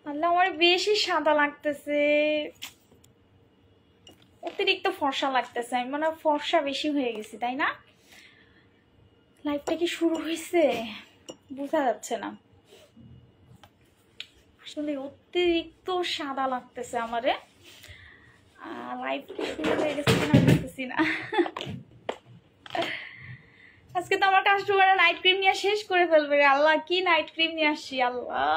আল্লাহ, আমার বেশি সাদা লাগতেছে, অতিরিক্ত ফর্সা লাগতেছে। আমি মানে ফর্সা বেশি হয়ে গেছি, তাই না? লাইফটা কি শুরু হয়েছে বোঝা যাচ্ছে না, আসলে অতিরিক্ত সাদা লাগতেছে আমারে। লাইফ কি শুরু হয়ে গেছে কিনা বুঝতেছি না। আজকে তো আমার কাস্টমাররা নাইট ক্রিম নিয়ে শেষ করে ফেলবে। আল্লাহ, কি নাইট ক্রিম নিয়ে আসছি আল্লাহ!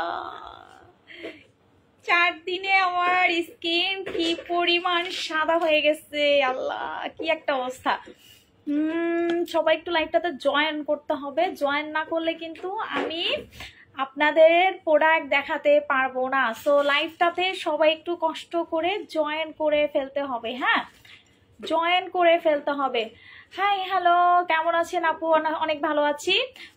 4 দিনে আমার স্কিন কি পরিমাণ সাদা হয়ে গেছে আল্লাহ, কি একটা অবস্থা। সবাই একটু লাইভটাতে জয়েন করতে হবে, জয়েন না করলে কিন্তু আমি আপনাদের প্রোডাক্ট দেখাতে পারবো না। সো লাইভটাতে সবাই একটু কষ্ট করে জয়েন করে ফেলতে হবে, হ্যাঁ, জয়েন করে ফেলতে হবে। হাই হ্যালো, কেমন আছেন আপু? অনেক ভালো আছি।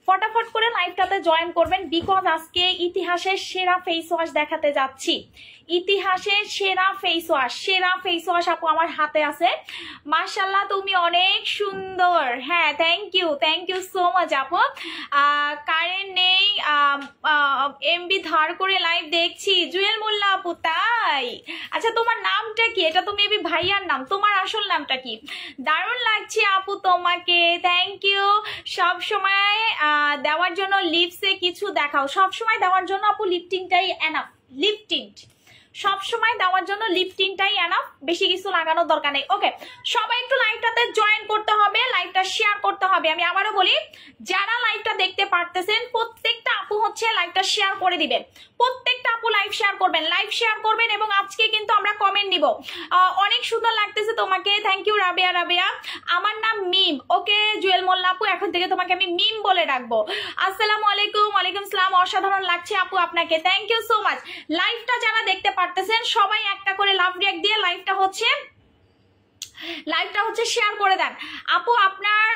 ফটাফট করে লাইভটাতে জয়েন করবেন, বিকজ আজকে ইতিহাসের সেরা ফেস ওয়াশ দেখাতে যাচ্ছি। ইতিহাসের সেরা ফেস ওয়াশ আপু আমার হাতে আছে। মাশাআল্লাহ, তুমি অনেক সুন্দর। হ্যাঁ, থ্যাংক ইউ সো মাচ আপু। কারেন্ট নেই, এমবি ধার করে লাইভ দেখছি। জুয়েল মোল্লা আপু, তাই? আচ্ছা, তোমার নামটা কি? এটা তো মেবি ভাইয়ার নাম, তোমার আসল নামটা কি? দারুণ লাগছে আপু তোমাকে, থ্যাংক ইউ। সব সময় দেওয়ার জন্য লিপসে কিছু দেখাও। সব সময় দেওয়ার জন্য আপু লিপটিনটাই এনাফ। লিপটিন্ট সব সময় দেওয়ার জন্য লিপটিনটাই এনাফ, বেশি কিছু লাগানোর দরকার নেই। ওকে, সবাই একটু লাইভটাতে জয়েন করতে হবে, লাইভটা শেয়ার করতে হবে। আমি আবারও বলি, যারা লাইভটা দেখতে পারতেছেন প্রত্যেকটা আপু হচ্ছে লাইভটা শেয়ার করে দিবেন। প্রত্যেকটা আপু লাইভ শেয়ার করবেন, এবং আজকে কিন্তু আমরা কমেন্ট নিব। অনেক সুন্দর লাগতেছে তোমাকে, থ্যাংক ইউ রাবেয়া। আমার নাম মিম। ওকে জুয়েল মোল্লা আপু, এখন থেকে তোমাকে আমি মিম বলে ডাকবো। আসসালামু আলাইকুম। ওয়ালাইকুম সালাম। অসাধারণ লাগছে আপু আপনাকে, থ্যাংক ইউ সো মাচ। লাইভটা যারা দেখতে পারতেছেন সবাই একটা করে লাভ রিঅ্যাক্ট দিয়ে লাইভটা হচ্ছে শেয়ার করে দেন। আপু, আপনার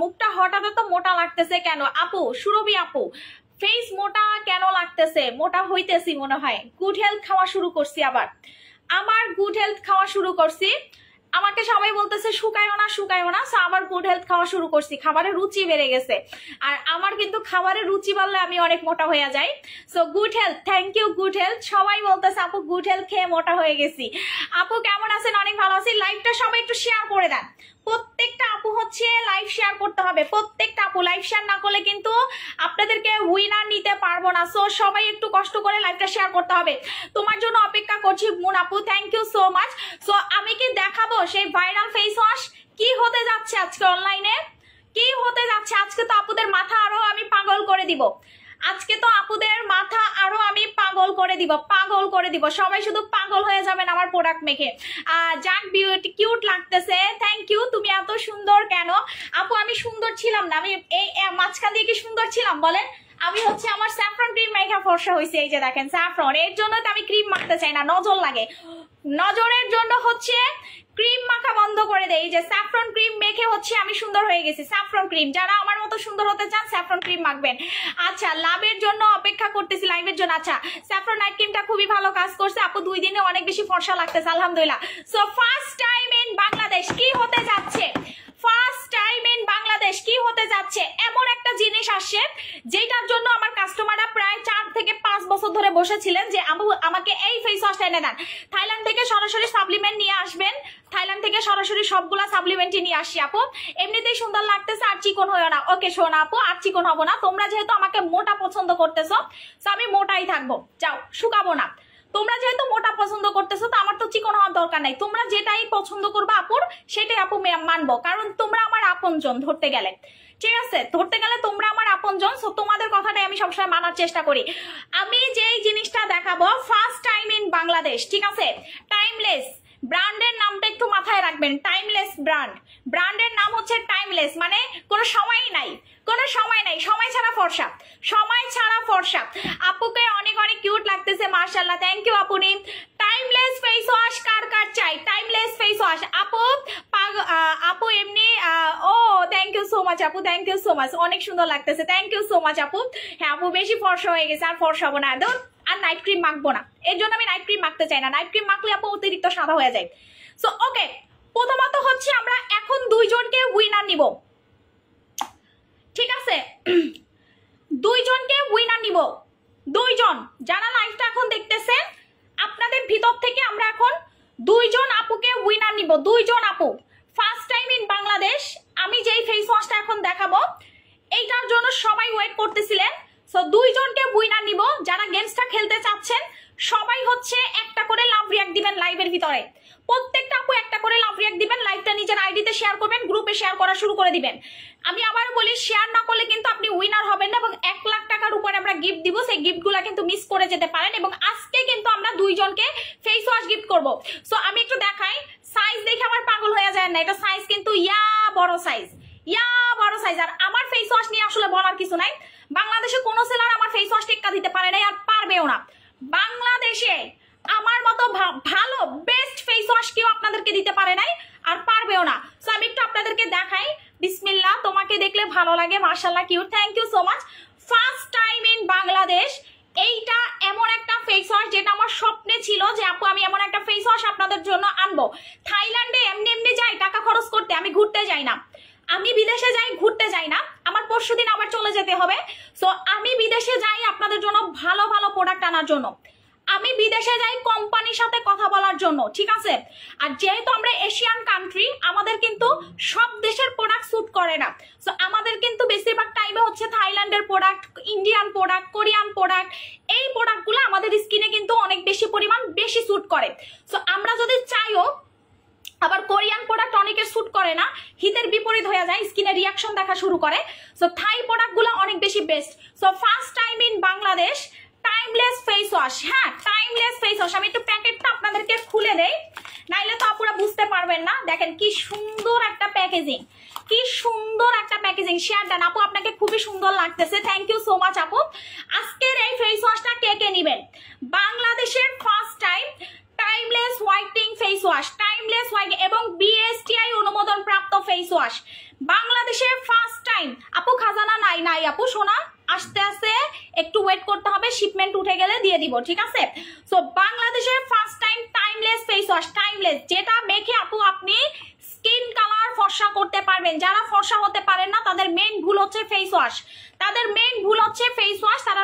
মুখটা হঠাৎ তো মোটা লাগতেছে কেন? আপু সুরভি আপু, ফেস মোটা কেন লাগতেছে? মোটা হইতেছি মনে হয়, গুড হেলথ খাওয়া শুরু করছি। আমার গুড হেলথ খাওয়া শুরু করছি। আমাকে সবাই বলতেছে শুকায়ও না। সো আবার গুড হেলথ খাওয়া শুরু করছি, খাবারের রুচি বেড়ে গেছে। আর আমার কিন্তু খাবারের রুচি বাড়লে আমি অনেক মোটা হয়ে যাই। So good health, thank you good health. সবাই বলতেছে আপু গুড হেলথ খেয়ে মোটা হয়ে গেছি। আপু কেমন আছেন? অনেক ভালো আছি। লাইভটা সবাই একটু শেয়ার করে দেন। প্রত্যেকটা আপু হচ্ছে লাইভ শেয়ার করতে হবে। প্রত্যেকটা আপু লাইভ শেয়ার না করলে কিন্তু আপনাদেরকে উইনার নিতে পারবো না। সো সবাই একটু কষ্ট করে লাইভটা শেয়ার করতে হবে। তোমার জন্য অপেক্ষা করছি মুন আপু, thank you so much. So আমি কি দেখাবো সেই ভাইরাল ফেস ওয়াশ কি হতে যাচ্ছে আজকে অনলাইনে? কি হতে যাচ্ছে আজকে? তো আপুদের মাথা আরো আমি পাগল করে দিব। সবাই শুধু পাগল হয়ে যাবেন আমার প্রোডাক্ট মেখে। জাক বিউটি কিউট লাগতেছে, থ্যাংক ইউ। তুমি এত সুন্দর কেন? আপু আমি সুন্দর ছিলাম না, আমি এই মাঝখান দিয়ে কি সুন্দর ছিলাম বলেন? আমি হচ্ছে আমার স্যাফরন ক্রিম মেখে ফর্সা হয়েছে। এই যে দেখেন স্যাফরন, এর জন্য তো আমি ক্রিম মাখতে চাই না, নজর লাগে। নজরের জন্য হচ্ছে ক্রিম মাখা বন্ধ করে দেয়। এই যে স্যাফরন ক্রিম মেখে হচ্ছে আমি সুন্দর হয়ে গেছি। স্যাফরন ক্রিম, যারা আমার মতো সুন্দর হতে চান স্যাফরন ক্রিম মাখবেন। আচ্ছা, লাভের জন্য অপেক্ষা করতেছি, লাইভের জন্য। আচ্ছা, স্যাফরন নাইট ক্রিমটা খুবই ভালো কাজ করছে আপু, 2 দিনে অনেক বেশি ফর্সা লাগতেছে আলহামদুলিল্লাহ। So first time in Bangladesh কি হতে যাচ্ছে? এমন একটা জিনিস আসছে যেটার জন্য আমার কাস্টমাররা প্রায় 4 থেকে 5 বছর ধরে বসেছিলেন যে আমাকে এই ফেস ওয়াশটা এনে দেন। থাইল্যান্ড থেকে সরাসরি সাপ্লিমেন্ট নিয়ে আসবেন, থাইল্যান্ড থেকে সরাসরি সবগুলা সাপ্লিমেন্টই নিয়ে আসি আপু। এমনিতেই সুন্দর লাগতেছে, আর চিকন হইও না। ওকে শোনা আপু, আর চিকন হবো না। তোমরা যেহেতু আমাকে মোটা পছন্দ করতেছো, তো আমি মোটাই থাকবো, যাও শুকাবো না। তোমরা যেহেতু মোটা পছন্দ করতেছো, তো আমার তো চিকন হওয়ার দরকার নাই। তোমরা যেটাই পছন্দ করবে আপুর, সেটাই আপু মানবো, কারণ তোমরা আমার আপনজন ধরতে গেলে। ঠিক আছে, ধরতে গেলে তোমরা আমার আপনজন। সো তোমাদের কথাটাই আমি সবসময় মানার চেষ্টা করি। আমি যেই জিনিসটা দেখাবো ফার্স্ট টাইম ইন বাংলাদেশ, ঠিক আছে? টাইমলেস ব্র্যান্ডের নামটা একটু মাথায় রাখবেন। টাইমলেস ব্র্যান্ডের নাম হচ্ছে টাইমলেস, মানে কোনো সময়ই নাই, সময় ছাড়া ফর্সা। আপুকে অনেক অনেক কিউট লাগতেছে, মাশাআল্লাহ, থ্যাংক ইউ আপুনি। টাইমলেস ফেস ওয়াশ কার চাই? টাইমলেস ফেস ওয়াশ আপু এমনি ও থ্যাংক ইউ সো মাচ আপু, থ্যাংক ইউ সো মাচ, অনেক সুন্দর লাগতেছে, থ্যাংক ইউ সো মাচ আপু। হ্যাঁ আপু বেশি ফর্সা হয়ে গেছে, আর ফর্সা হবো না, আর নাইট ক্রিম মাখবো না। এর জন্য আমি নাইট ক্রিম মাখতে চাই না, নাইট ক্রিম মাখলে আপু অতিরিক্ত সাদা হয়ে যায়। সো ওকে, প্রথমত হচ্ছে আমরা এখন 2 জনকে উইনার নিব, ঠিক আছে? 2 জনকে উইনার নিব, 2 জন যারা লাইভটা এখন দেখতেছে ভিতর থেকে আমরা এখন 2 জন আপুকে উইনার নিব। 2 জন আপু ফার্স্ট টাইম ইন বাংলাদেশ আমি যেই ফেস ওয়াশটা এখন দেখাবো এইটার জন্য সবাই ওয়েট করতেছিলেন। সো 2 জনকে উইনার নিব। যারা গেমসটা খেলতে চাচ্ছেন সবাই হচ্ছে একটা করে লাভ রিয়াক্ট দিবেন লাইভের ভিতরে। প্রত্যেকটা আপু একটা করে লাভ রিয়াক্ট দিবেন, লাইভটা নিজের আইডিতে শেয়ার করবেন, গ্রুপে শেয়ার করা শুরু করে দিবেন। আমি আবার বলি শেয়ার না করলে কিন্তু আপনি উইনার হবেন না, এবং 1 লাখ টাকার উপরে আমরা গিফট দিব। সেই গিফটগুলো কিন্তু মিস করে যেতে পারেন, এবং আজকে কিন্তু আমরা 2 জনকে ফেস ওয়াশ গিফট করব। সো আমি একটু দেখাই, সাইজ দেখে আমার পাগল হয়ে যায় না, এটা সাইজ কিন্তু বড় সাইজ, বড় সাইজ। আর আমার ফেস ওয়াশ নিয়ে আসলে বলার কিছু নাই, বাংলাদেশে কোনো সেলার আমার ফেস ওয়াশ টেক্কা দিতে পারে নাই আর পারবেও না। বাংলাদেশে আমার মতো ভালো বেস্ট ফেস ওয়াশ কেউ আপনাদেরকে দিতে পারে নাই আর পারবেও না। সো আমি একটু আপনাদেরকে দেখাই। বিসমিল্লাহ, তোমাকে দেখলে ভালো লাগে, মাশাআল্লাহ cute, thank you so much. First time in Bangladesh এইটা এমন একটা ফেস ওয়াশ যেটা আমার স্বপ্নে ছিল যে আপু আমি এমন একটা ফেস ওয়াশ আপনাদের জন্য আনবো। থাইল্যান্ডে এমনি যাই টাকা খরচ করতে, আমি ঘুরতে যাই না, আমি বিদেশে যাই ঘুরতে যাই না, আমার পরশুদিন আবার চলে যেতে হবে। সো আমি বিদেশে যাই আপনাদের জন্য ভালো ভালো প্রোডাক্ট আনার জন্য, আমি বিদেশে যাই কোম্পানির সাথে কথা বলার জন্য, ঠিক আছে। আর যেহেতু আমরা এশিয়ান কান্ট্রি, আমাদের কিন্তু সব দেশের প্রোডাক্ট স্যুট করে না। সো আমাদের কিন্তু বেশিরভাগ টাইমে হচ্ছে থাইল্যান্ডের product, Indian product, Korean product, এই প্রোডাক্টগুলো আমাদের স্কিনে কিন্তু অনেক বেশি পরিমাণ বেশি স্যুট করে। সো আমরা যদি চাইও, আবার কোরিয়ান প্রোডাক্ট অনেকের স্যুট করে না, হিতের বিপরীত হয়ে যায়, স্কিনে রিয়াকশন দেখা শুরু করে। সো থাই প্রোডাক্টগুলো অনেক বেশি best. So first time in Bangladesh timeless face wash, হ্যাঁ টাইমলেস ফেস ওয়াশ। আমি একটু প্যাকেটটা আপনাদেরকে খুলে দেই, নাইলে তো আপনারা বুঝতে পারবেন না। দেখেন কি সুন্দর একটা প্যাকেজিং, কি সুন্দর একটা প্যাকেজিং। শেয়ার ডান আপু, আপনাকে খুবই সুন্দর লাগতেছে, থ্যাংক ইউ সো মাচ আপু। আজকের এই ফেস ওয়াশটা কে কে নেবেন? বাংলাদেশের first time timeless whitening face wash, timeless white এবং বিএসটিআই অনুমোদন প্রাপ্ত ফেস ওয়াশ, বাংলাদেশের ফার্স্ট টাইম। আপু খাজানা নাই আপু, শোনা আস্তে আস্তে একটু ওয়েট করতে হবে, শিপমেন্ট উঠে গেলে দিয়ে দিব, ঠিক আছে। সো বাংলাদেশের first time timeless face wash, timeless, যেটা মেখে আপু আপনি স্কিন কালার ফর্সা করতে পারবেন। যারা ফর্সা হতে পারেন না তাদের মেইন ভুল হচ্ছে ফেস ওয়াশ, তাদের মেইন ভুল হচ্ছে ফেস ওয়াশ। তারা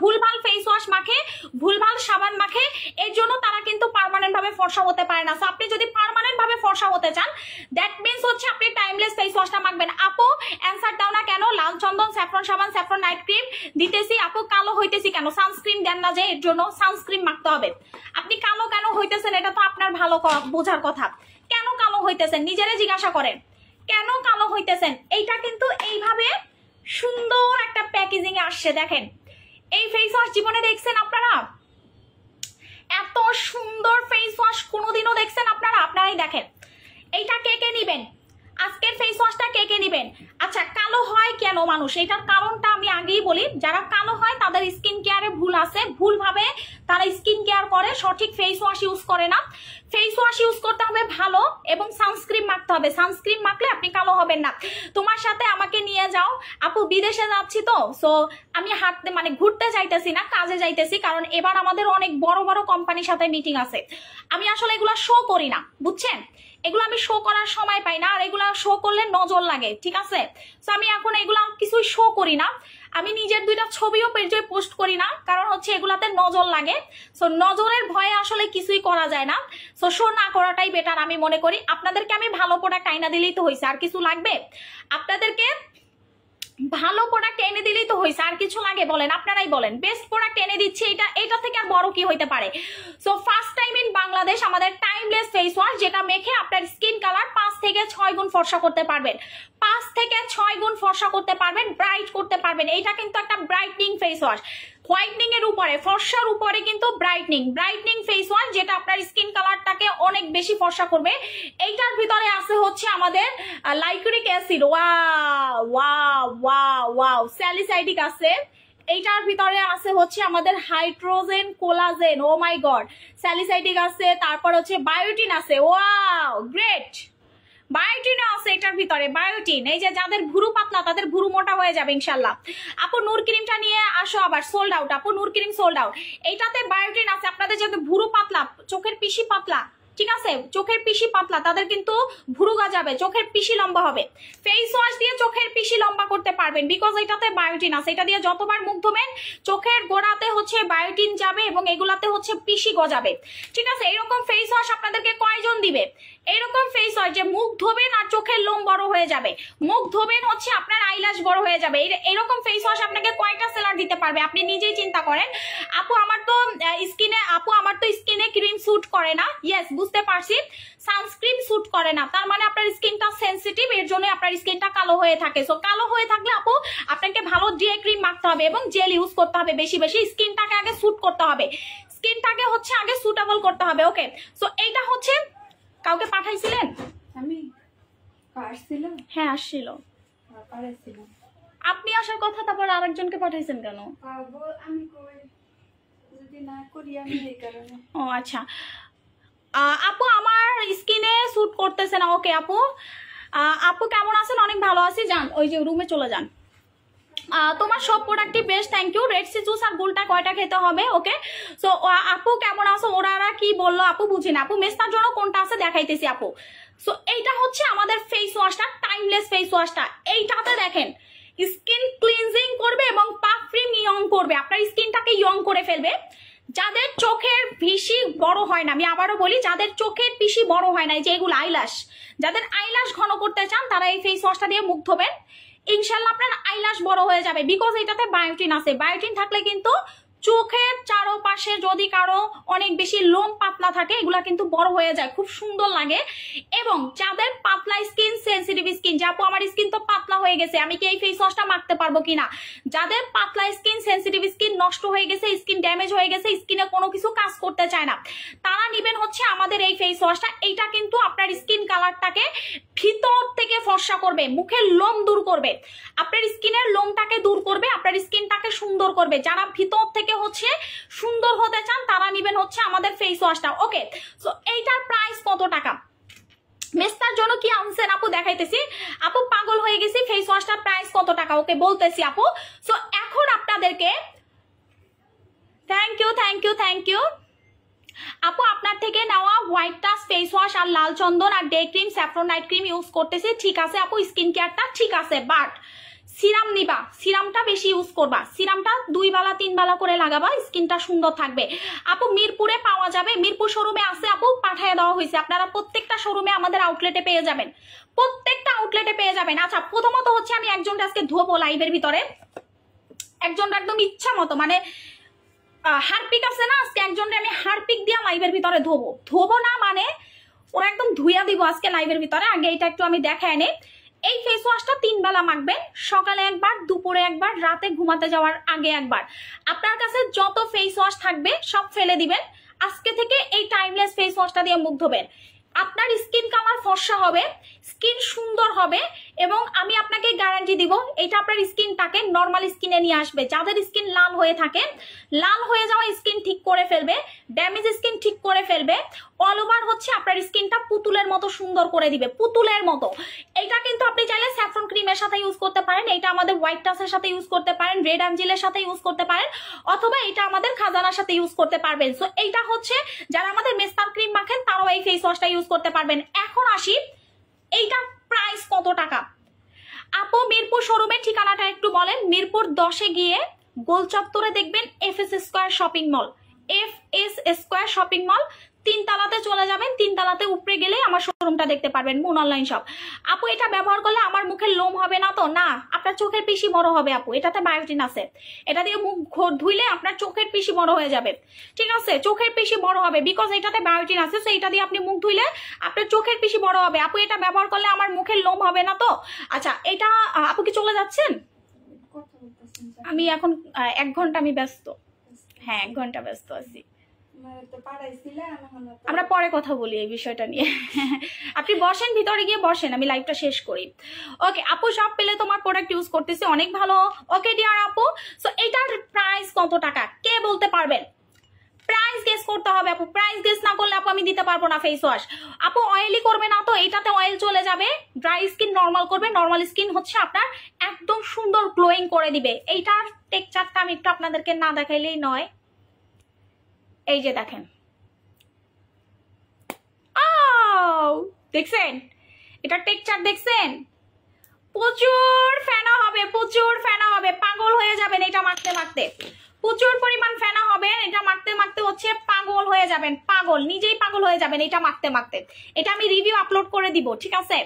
ভুলভাল ফেস ওয়াশ মাখে, ভুলভাল সাবান মাখে, এর জন্য তারা কিন্তু পার্মানেন্ট ভাবে ফর্সা হতে পারে না। সো আপনি যদি পার্মানেন্ট ভাবে ফর্সা হতে চান, দ্যাট মিন্স হচ্ছে আপনি টাইমলেস ফেস ওয়াশটা মাখবেন। আপু অ্যান্সার দাও না কেন? লাল চন্দন, স্যাফরন সাবান, স্যাফরন নাইট ক্রিম দিতেছি। আপু কালো হইতেছি কেন? সানস্ক্রিন দেন না যে, এর জন্য সানস্ক্রিন মাখতে হবে। আপনি কালো কেন হইতেছেন এটা তো আপনার ভালো বোঝার কথা। কেন কালো হইতেছেন নিজেরে জিজ্ঞাসা করেন, কেন কালো হইতেছেন? এইটা কিন্তু এইভাবে সুন্দর একটা প্যাকেজিং এ আসছে। দেখেন এই ফেস ওয়াশ জীবনে দেখছেন আপনারা? এত সুন্দর ফেস ওয়াশ কোনোদিনও দেখছেন আপনারা? আপনারাই দেখেন। এইটা কে কে নিবেন? আজকের ফেস ওয়াশটা কে কে নিবেন? আচ্ছা, কালো হয় কেন মানুষ, এটার কারণটা আমি আগেই বলি। যারা কালো হয় তাদের স্কিন কেয়ারে ভুল আছে, ভুলভাবে তারা স্কিন কেয়ার করে, সঠিক ফেস ওয়াশ ইউজ করে না। ফেস ওয়াশ ইউজ করতে হবে ভালো, এবং সানস্ক্রিন মাখতে হবে। সানস্ক্রিন মাখলে আপনি কালো হবেন না। তোমার সাথে আমাকে নিয়ে যাও আপু, বিদেশে যাচ্ছি তো, সো আমি হাঁটতে মানে ঘুরতে যাইতেছি না, কাজে যাইতেছি, কারণ এবার আমাদের অনেক বড় বড় কোম্পানির সাথে মিটিং আছে। আমি আসলে এগুলো শো করি না, বুঝছেন? এগুলো আমি শো করার সময় পাই না, আর এগুলা শো করলে নজর লাগে, ঠিক আছে। তো আমি এখন এগুলা কিছুই শো করি না। আমি নিজের 2টা ছবিও পেজে পোস্ট করি না, কারণ হচ্ছে এগুলাতে নজর লাগে। সো নজরের ভয়ে আসলে কিছুই করা যায় না। সো শো না করাটাই বেটার আমি মনে করি। আপনাদেরকে আমি ভালো প্রোডাক্ট আইনা দিলেই তো হয়েছে, আর কিছু লাগবে? আপনাদেরকে ভালো প্রোডাক্ট এনে দিলেই তো হয়েছে, আর কিছু লাগে বলেন? আপনারাই বলেন। বেস্ট প্রোডাক্ট এনে দিচ্ছে, এটা থেকে আর বড় কি হইতে পারে? So first time in Bangladesh আমাদের টাইমলেস ফেস ওয়াশ, যেটা মেখে আপনার স্কিন কালার 5 থেকে 6 গুণ ফর্সা করতে পারবেন, 5 থেকে 6 গুণ ফর্সা করতে পারবেন, ব্রাইট করতে পারবেন। এইটা কিন্তু একটা ব্রাইটনিং ফেস ওয়াশ, হোয়াইটনিং এর উপরে, ফর্সার উপরে কিন্তু ব্রাইটনিং ফেস ওয়াশ, যেটা আপনার স্কিন কালারটাকে অনেক বেশি ফর্সা করবে। এইটার ভিতরে আছে হচ্ছে আমাদের লাইকুরিক অ্যাসিড, ওয়াও স্যালিসাইডিক আছে। এইটার ভিতরে আছে হচ্ছে আমাদের হাইড্রোজেন কোলাজেন, ও মাই গড, স্যালিসাইডিক আছে, তারপর হচ্ছে বায়োটিন আছে, ওয়াও গ্রেট, বায়োটিন আছে এটার ভিতরে, বায়োটিন। এই যে যাদের ভুরু পাতলা তাদের ভুরু মোটা হয়ে যাবে ইনশাল্লাহ। আপু নূর ক্রিমটা নিয়ে আসো, আবার সোল্ড আউট। আপু নূর ক্রিম সোল্ড আউট। এইটাতে বায়োটিন আছে। আপনাদের যাদের ভুরু পাতলা, চোখের পিসি পাতলা, ঠিক আছে, চোখের পিসি পাতলা তাদের কিন্তু ভুরু গজাবে, চোখের পিসি লম্বা হবে। ফেস ওয়াশ দিয়ে চোখের পিসি লম্বা করতে পারবেন, বিকজ এটাতে বায়োটিন আছে। এটা দিয়ে যতবার মুখ ধোবেন চোখের গোড়াতে হচ্ছে বায়োটিন যাবে এবং এগুলাতে হচ্ছে পিসি গজাবে। ঠিক আছে, এরকম ফেস ওয়াশ আপনাদেরকে কয়জন দিবে? এইরকম ফেস ওয়াশ যে মুখ ধোবেন আর চোখের লোম বড় হয়ে যাবে, মুখ ধোবেন হচ্ছে আপনার আইল্যাশ বড় হয়ে যাবে। এইরকম ফেস ওয়াশ আপনাকে কয়টা সেলার দিতে পারবে আপনি নিজেই চিন্তা করেন। আপু আমার তো স্কিনে ক্রিম স্যুট করে না। ইয়েস, বুঝতে পারছি, সানস্ক্রিন স্যুট করে না, তার মানে আপনার স্কিনটা সেনসিটিভ, এর জন্য আপনার স্কিনটা কালো হয়ে থাকে। সো কালো হয়ে থাকলে আপু আপনাকে ভালো ডে ক্রিম মাখতে হবে এবং জেল ইউজ করতে হবে বেশি বেশি। স্কিনটাকে আগে স্যুট করতে হবে, স্কিনটাকে হচ্ছে আগে সুটেবল করতে হবে। ওকে, সো এইটা হচ্ছে কাউকে পাঠাইছিলেন? আমি আসছিল, হ্যাঁ আসছিল। আপনি আসার কথা, তারপর আরেকজনকে পাঠাইছেন কেন? আমি যদি না করি আমি এই কারণে। ও আচ্ছা, আপু আমার স্কিনে স্যুট করতেছে না। ওকে আপু, আপু কেমন আছেন? অনেক ভালো আছি, যান ওই যে রুমে চলে যান। তোমার সব প্রোডাক্টই best, thank you. Red C juice আর গুলটা কয়টা খেতে হবে? ওকে, সো আপু কেমন আছো? ওরা কি বললো আপু বুঝি না। আপু মেস্তার জন্য কোনটা আছে দেখাইতেছি আপু। সো এইটা হচ্ছে আমাদের ফেস ওয়াশটা, টাইমলেস ফেস ওয়াশটা। এইটাতে দেখেন স্কিন ক্লিনজিং করবে এবং পারফিউম ইয়ং করবে, আপনার স্কিনটাকে ইয়ং করে ফেলবে। যাদের চোখের পিসি বড় হয় না, আমি আবারও বলি, যাদের চোখের পিসি বড় হয় না, যে এগুলো আইল্যাশ, যাদের আইল্যাশ ঘন করতে চান তারা এই ফেস ওয়াশটা দিয়ে মুখ ধোবেন, ইনশাল্লাহ আপনার আইল্যাশ বড় হয়ে যাবে। বিকজ এটাতে বায়োটিন আছে। বায়োটিন থাকলে কিন্তু চোখের চারপাশে যদি কারো অনেক বেশি লোম পাতলা থাকে এগুলা কিন্তু বড় হয়ে যায়, খুব সুন্দর লাগে। এবং যাদের পাতলা স্কিন, সেনসিটিভ স্কিন, যে আপু আমার স্কিন তো পাতলা হয়ে গেছে, আমি কি এই ফেস ওয়াশটা মাখতে পারবো কিনা, যাদের পাতলা স্কিন, সেনসিটিভ স্কিন, নষ্ট হয়ে গেছে, স্কিন ড্যামেজ হয়ে গেছে, স্কিনে কোনো কিছু কাজ করতে চায় না, তারা নিবেন হচ্ছে আমাদের এই ফেস ওয়াশটা। এইটা কিন্তু আপনার স্কিন কালারটাকে ভিতর থেকে ফর্সা করবে, মুখের লোম দূর করবে, আপনার স্কিনের লোমটাকে দূর করবে, আপনার স্কিনটাকে সুন্দর করবে। যারা ভিতর থেকে হচ্ছে সুন্দর হতে চান তারা নিবেন হচ্ছে আমাদের ফেস ওয়াশটা। ওকে, সো এইটার প্রাইস কত টাকা? মেস্তার জন্য কি আনছেন আপু দেখাইতেছি। আপু পাগল হয়ে গেছি, ফেস ওয়াশটার প্রাইস কত টাকা? ওকে বলতেছি আপু। সো এখন আপনাদেরকে থ্যাংক ইউ আপু, আপনার থেকে নেওয়া হোয়াইট টাচ ফেস ওয়াশ আর লাল চন্দন আর day cream, saffron night cream use করতেছি, ঠিক আছে আপু, স্কিন কেয়ারটা ঠিক আছে, বাট সিরাম নিবা, সিরামটা বেশি ইউজ করবা, সিরামটা 2 বেলা 3 বেলা করে লাগাবা, স্কিনটা সুন্দর থাকবে। আপু মিরপুরে পাওয়া যাবে, মিরপুর শোরুমে আছে আপু, পাঠিয়ে দেওয়া হয়েছে। আপনারা প্রত্যেকটা শোরুমে আমাদের আউটলেটে পেয়ে যাবেন, প্রত্যেকটা আউটলেটে পেয়ে যাবেন। আচ্ছা, প্রথমত হচ্ছে আমি একজনটা আজকে ধোবো লাইভের ভিতরে, একজনটা একদম ইচ্ছা মতো, মানে হারপিক আছে না, আজকে একজনটা আমি হারপিক দিয়ে লাইভের ভিতরে ধোবো না মানে ওরা একদম ধুইয়া দিব আজকে লাইভের ভিতরে। আগে এটা একটু আমি দেখায় নেই। এই ফেস ওয়াশটা 3 বেলা মাখবেন, সকালে একবার, দুপুরে একবার, রাতে ঘুমাতে যাওয়ার আগে একবার। আপনার কাছে যত ফেস ওয়াশ থাকবে সব ফেলে দিবেন, আজকে থেকে এই টাইমলেস ফেস ওয়াশটা দিয়ে মুখ ধোবেন। আপনার স্কিন কালার ফর্সা হবে, স্কিন সুন্দর হবে এবং আমি আপনাকে গ্যারান্টি দিব এটা আপনার স্কিনটাকে নর্মাল স্কিনে নিয়ে আসবে। যাদের স্কিন লাল হয়ে থাকে, লাল হয়ে যাওয়া স্কিন ঠিক করে ফেলবে, ড্যামেজ স্কিন ঠিক করে ফেলবে, অল ওভার হচ্ছে আপনার স্কিনটা পুতুলের মতো সুন্দর করে দিবে, পুতুলের মতো। এটা কিন্তু আপনি চাইলে স্যাফরন ক্রিমের সাথে ইউজ করতে পারেন, এটা আমাদের হোয়াইট টাচের সাথে ইউজ করতে পারেন, রেড অ্যাঞ্জেলের সাথে ইউজ করতে পারেন, অথবা এটা আমাদের খাজানার সাথে ইউজ করতে পারবেন। সো এইটা হচ্ছে যারা আমাদের মেস্তার ক্রিম মাখেন তারাও এই ফেস ওয়াশটা ইউজ করতে পারবেন। এখন আসি, এইটার প্রাইস কত টাকা? আপু মিরপুর শোরুমের ঠিকানাটা একটু বলেন। মিরপুর 10-এ গিয়ে গোল চত্বরে দেখবেন FS square shopping mall, FS square shopping mall, 3 তলাতে চলে যাবেন, 3 তলাতে উপরে গেলে আমার শোরুমটা দেখতে পারবেন, মুন অনলাইন শপ। আপু এটা ব্যবহার করলে আমার মুখের লোম হবে না তো? না, আপনার চোখের পিসি বড় হবে আপু, এটাতে বায়োটিন আছে, এটা দিয়ে মুখ ধুইলে আপনার চোখের পিসি বড় হয়ে যাবে, ঠিক আছে, চোখের পিসি বড় হবে, বিকজ এটাতে বায়োটিন আছে। সো এটা দিয়ে আপনি মুখ ধুইলে আপনার চোখের পিসি বড় হবে। আপু এটা ব্যবহার করলে আমার মুখের লোম হবে না তো? আচ্ছা, এটা আপু কি চলে যাচ্ছেন? আমি এখন 1 ঘন্টা আমি ব্যস্ত, হ্যাঁ 1 ঘন্টা ব্যস্ত আছি, আমরা পরে কথা বলি এই বিষয়টা নিয়ে। আপনি বসেন, ভিতরে গিয়ে বসেন, আমি লাইভটা শেষ করি। ওকে আপু, সব পেলে তোমার প্রোডাক্ট ইউজ করতেছি, অনেক ভালো। ওকে ডিয়ার আপু, সো এটার প্রাইস কত টাকা কে বলতে পারবেন? প্রাইস গেস করতে হবে আপু, প্রাইস গেস না করলে আপু আমি দিতে পারবো না ফেস ওয়াশ। আপু অয়েলি করবে না তো? এটাতে অয়েল চলে যাবে, ড্রাই স্কিন নর্মাল করবে, নর্মাল স্কিন হচ্ছে আপনার একদম সুন্দর গ্লোয়িং করে দিবে। এইটার টেক্সচারটা আমি একটু আপনাদেরকে না দেখাইলেই নয়, এই যে দেখেন, দেখছেন এটা টেক্সচার দেখছেন, প্রচুর ফেনা হবে, প্রচুর ফেনা হবে, পাগল হয়ে যাবেন এটা মাখতে মাখতে, প্রচুর পরিমাণ ফেনা হবে এটা মাখতে মাখতে হচ্ছে পাগল হয়ে যাবেন, পাগল নিজেই পাগল হয়ে যাবেন এটা মাখতে মাখতে। এটা আমি রিভিউ আপলোড করে দিব, ঠিক আছে?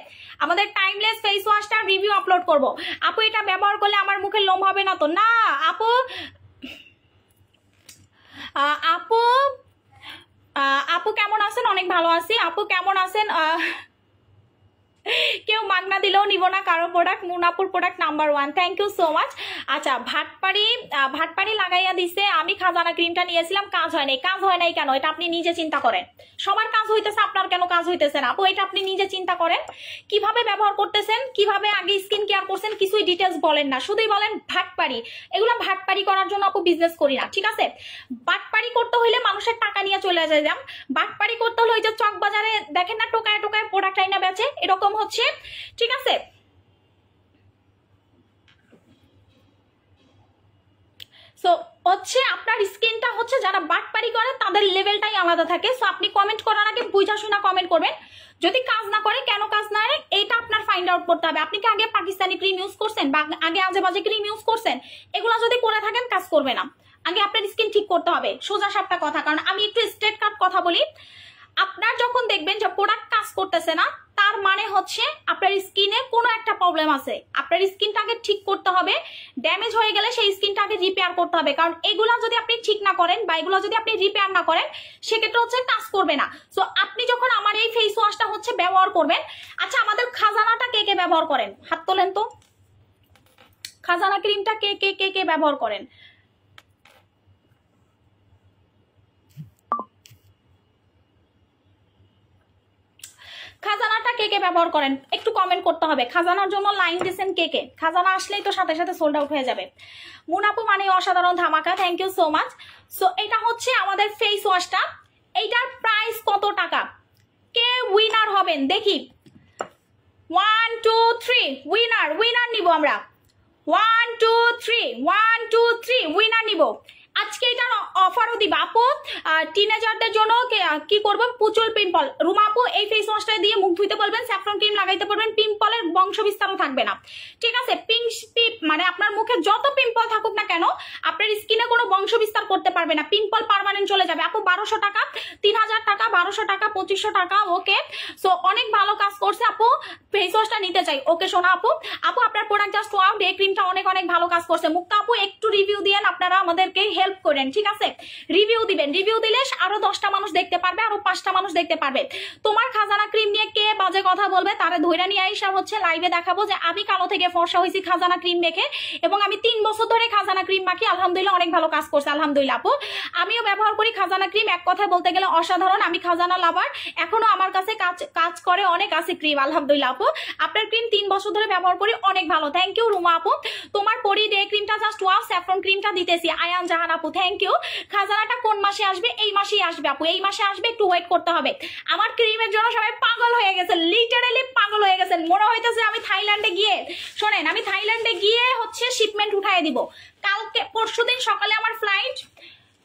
আমাদের টাইমলেস ফেস ওয়াশটা রিভিউ আপলোড করব। আপু এটা ব্যবহার করলে আমার মুখে লোম হবে না তো? না আপু, আপু আপু কেমন আছেন? অনেক ভালো আছি। আপু কেমন আছেন? কেউ মাগনা দিলেও নিব না কারো product, Munapur product number 1, thank you so much. আচ্ছা ভাটপাড়ি লাগাইয়া দিছে, আমি খাজানা ক্রিমটা নিয়েছিলাম, কাজ হয় নাই। কাজ হয় নাই কেন এটা আপনি নিজে চিন্তা করেন। সবার কাজ হইতেছে, আপনার কেন কাজ হইতেছে না? আপু এটা আপনি নিজে চিন্তা করেন, কিভাবে ব্যবহার করতেছেন, কিভাবে আগে স্কিন কেয়ার করছেন, কিছুই ডিটেলস বলেন না, শুধুই বলেন ভাটপাড়ি। এগুলো ভাটপাড়ি করার জন্য আপু বিজনেস করি না, ঠিক আছে? বাটপাড়ি করতে হইলে মানুষের টাকা নিয়ে চলে যায়, বাটপাড়ি করতে হলে ওই যে চক বাজারে দেখেন না টোকায় টোকায় প্রোডাক্ট আইনা বেচে, এরকম হচ্ছে, ঠিক আছে? সো হচ্ছে আপনার স্কিনটা হচ্ছে যারা বাটপারি করে তাদের লেভেলটাই আলাদা থাকে। সো আপনি কমেন্ট করার আগে বুঝা শোনা কমেন্ট করবেন। যদি কাজ না করে, কেন কাজ না করে এইটা আপনার ফাইন্ড আউট করতে হবে। আপনি কি আগে পাকিস্তানি ক্রিম ইউজ করছেন বা আগে আজে বাজে ক্রিম ইউজ করছেন? এগুলো যদি করে থাকেন কাজ করবে না। আগে আপনার স্কিন ঠিক করতে হবে, সোজা সাপটা কথা। কারণ আমি একটু স্ট্রেট কাট কথা বলি, আপনার যখন দেখবেন যে প্রোডাক্ট কাজ করতেছে না, তার মানে হচ্ছে আপনার স্কিনে কোনো একটা প্রবলেম আছে। আপনার স্কিনটাকে ঠিক করতে হবে, ড্যামেজ হয়ে গেলে সেই স্কিনটাকে রিপেয়ার করতে হবে। কারণ এগুলা যদি আপনি ঠিক না করেন বা এগুলো যদি আপনি রিপেয়ার না করেন, সেক্ষেত্রে হচ্ছে কাজ করবে না। সো আপনি যখন আমার এই ফেস ওয়াশটা হচ্ছে ব্যবহার করবেন, আচ্ছা আমাদের খাজানাটা কে কে ব্যবহার করেন? হাত তোলেন তো। খাজানা ক্রিমটা কে কে কে কে ব্যবহার করেন? খাজানাটা কে কে ব্যবহার করেন একটু কমেন্ট করতে হবে। খাজানার জন্য লাইন দিয়েছেন কে কে? খাজানা আসলেই তো সাথে সাথে সোল্ড আউট হয়ে যাবে। মুনাপু মানে অসাধারণ ধামাকা, thank you so much. So এটা হচ্ছে আমাদের ফেস ওয়াশটা। এইটার প্রাইস কত টাকা? কে উইনার হবেন দেখি? 1 2 3 উইনার, উইনার নিব আমরা। 1 2 3 1 2 3 উইনার নিব। আজকে এটার অফারও দিবা আপু। টিনেজারদের জন্য কি করবো, প্রচুর পিম্পল। রুমা আপু এই ফেস ওয়াশটা দিয়ে মুখ ধুইতে বলবেন, স্যাফরন ক্রিম লাগাইতে পারবেন, পিম্পলের বংশ বিস্তারও থাকবে না, ঠিক আছে? মানে আপনার মুখে যত পিম্পল থাকুক না কেন, আপনার স্কিনে কোনো বংশ বিস্তার করতে পারবে না, পিম্পল পার্মানেন্ট চলে যাবে। আপু 1200 টাকা, 3000 টাকা, 1200 টাকা, 2500 টাকা, ওকে। সো অনেক ভালো কাজ করছে আপু, ফেস ওয়াশটা নিতে চাই। ওকে সোনা আপু, আপু আপনার প্রোডাক্ট জাস্ট ওয়াও, ডে ক্রিমটা অনেক অনেক ভালো কাজ করছে। মুক্তা আপু একটু রিভিউ দিয়েন, আপনারা আমাদেরকে হেল্প করেন, ঠিক আছে? রিভিউ দিবেন, রিভিউ দিলে আরো 10টা মানুষ দেখতে পারবে, আরো 5টা মানুষ দেখতে পারবে। তোমার খাজানা ক্রিম নিয়ে কে বাজে কথা বলবে তারে ধইরা নিয়ে আইসা হচ্ছে লাইভে দেখাবো যে আমি কালো থেকে ফর্সা হয়েছি খাজানা ক্রিম মেখে, এবং আমি 3 বছর ধরে খাজানা ক্রিম মাখি, আলহামদুলিল্লাহ অনেক ভালো কাজ করছে, আলহামদুলিল্লাহ আপু। আমিও ব্যবহার করি খাজানা ক্রিম, এক কথায় বলতে গেলে অসাধারণ। আমি খাজানা লাভার, এখনো আমার কাছে কাজ করে অনেক আছে ক্রিম, আলহামদুলিল্লাহ আপু। আপনার ক্রিম 3 বছর ধরে ব্যবহার করি, অনেক ভালো, থ্যাংক ইউ রুমা আপু। তোমার পরি ডে ক্রিমটা জাস্ট ওয়াও, স্যাফরন ক্রিমটা দিতেছি আয়ান জাহান আপু, থ্যাংক ইউ। খাজানাটা কোন মাসে আসবে? এই মাসেই আসবে আপু, এই মাসে আসবে, একটু ওয়েট করতে হবে। আমার ক্রিমের জন্য সবাই পাগল হয়ে গেছে, লিটারালি পাগল হয়ে গেছেন। মনে হইতেছে আমি থাইল্যান্ডে গিয়ে, শোনেন আমি থাইল্যান্ডে গিয়ে হচ্ছে শিপমেন্ট উঠাই দিব। কালকে পরশুদিন সকালে আমার ফ্লাইট,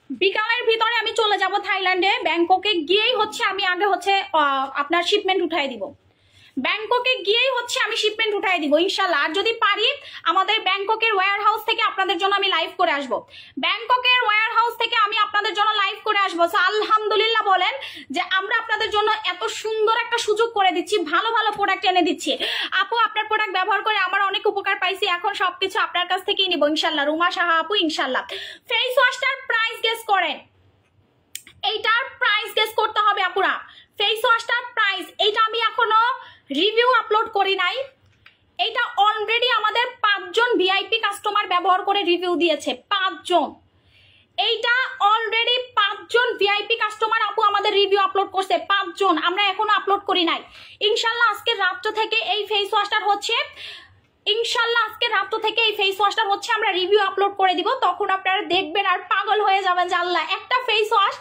বিকালের ভিতরে আমি চলে যাব থাইল্যান্ডে। ব্যাংককে গিয়েই হচ্ছে আমি আগে হচ্ছে আপনার শিপমেন্ট উঠাই দিব। ব্যাংককে গিয়েই হচ্ছে আমি শিপমেন্ট উঠাই দিব ইনশাল্লাহ। আর যদি পারি আমাদের ব্যাংককের ওয়্যার হাউস থেকে আপনাদের জন্য আমি লাইভ করে আসবো, ব্যাংককের ওয়্যার হাউস থেকে আমি আপনাদের জন্য লাইভ করে আসবো। আলহামদুলিল্লাহ বলেন যে আমরা আপনাদের জন্য এত সুন্দর একটা সুযোগ করে দিচ্ছি, ভালো ভালো প্রোডাক্ট এনে দিচ্ছি। আপু আপনার প্রোডাক্ট ব্যবহার করে আমার অনেক উপকার পাইছি, এখন সবকিছু আপনার কাছ থেকেই নিবো ইনশাল্লাহ। রুমা সাহা আপু ইনশাল্লাহ। ফেস ওয়াশটার প্রাইস গেস করেন, এইটার প্রাইস গেস করতে হবে আপুরা। ফেস ওয়াশটার প্রাইস, এইটা আমি এখনো রিভিউ আপলোড করি নাই, এইটা অলরেডি আমাদের 5 জন ভিআইপি কাস্টমার ব্যবহার করে রিভিউ দিয়েছে, 5 জন। এইটা অলরেডি 5 জন ভিআইপি কাস্টমার আপু আমাদের রিভিউ আপলোড করছে, 5 জন। আমরা এখনো আপলোড করি নাই। ইনশাল্লাহ আজকে রাত্র থেকে এই ফেস ওয়াশটার হচ্ছে, ইনশাল্লাহ আজকে রাত থেকে এই ফেস ওয়াশটার হচ্ছে আমরা রিভিউ আপলোড করে দিব। তখন আপনারা দেখবেন আর পাগল হয়ে যাবেন যে আল্লাহ, একটা ফেস ওয়াশ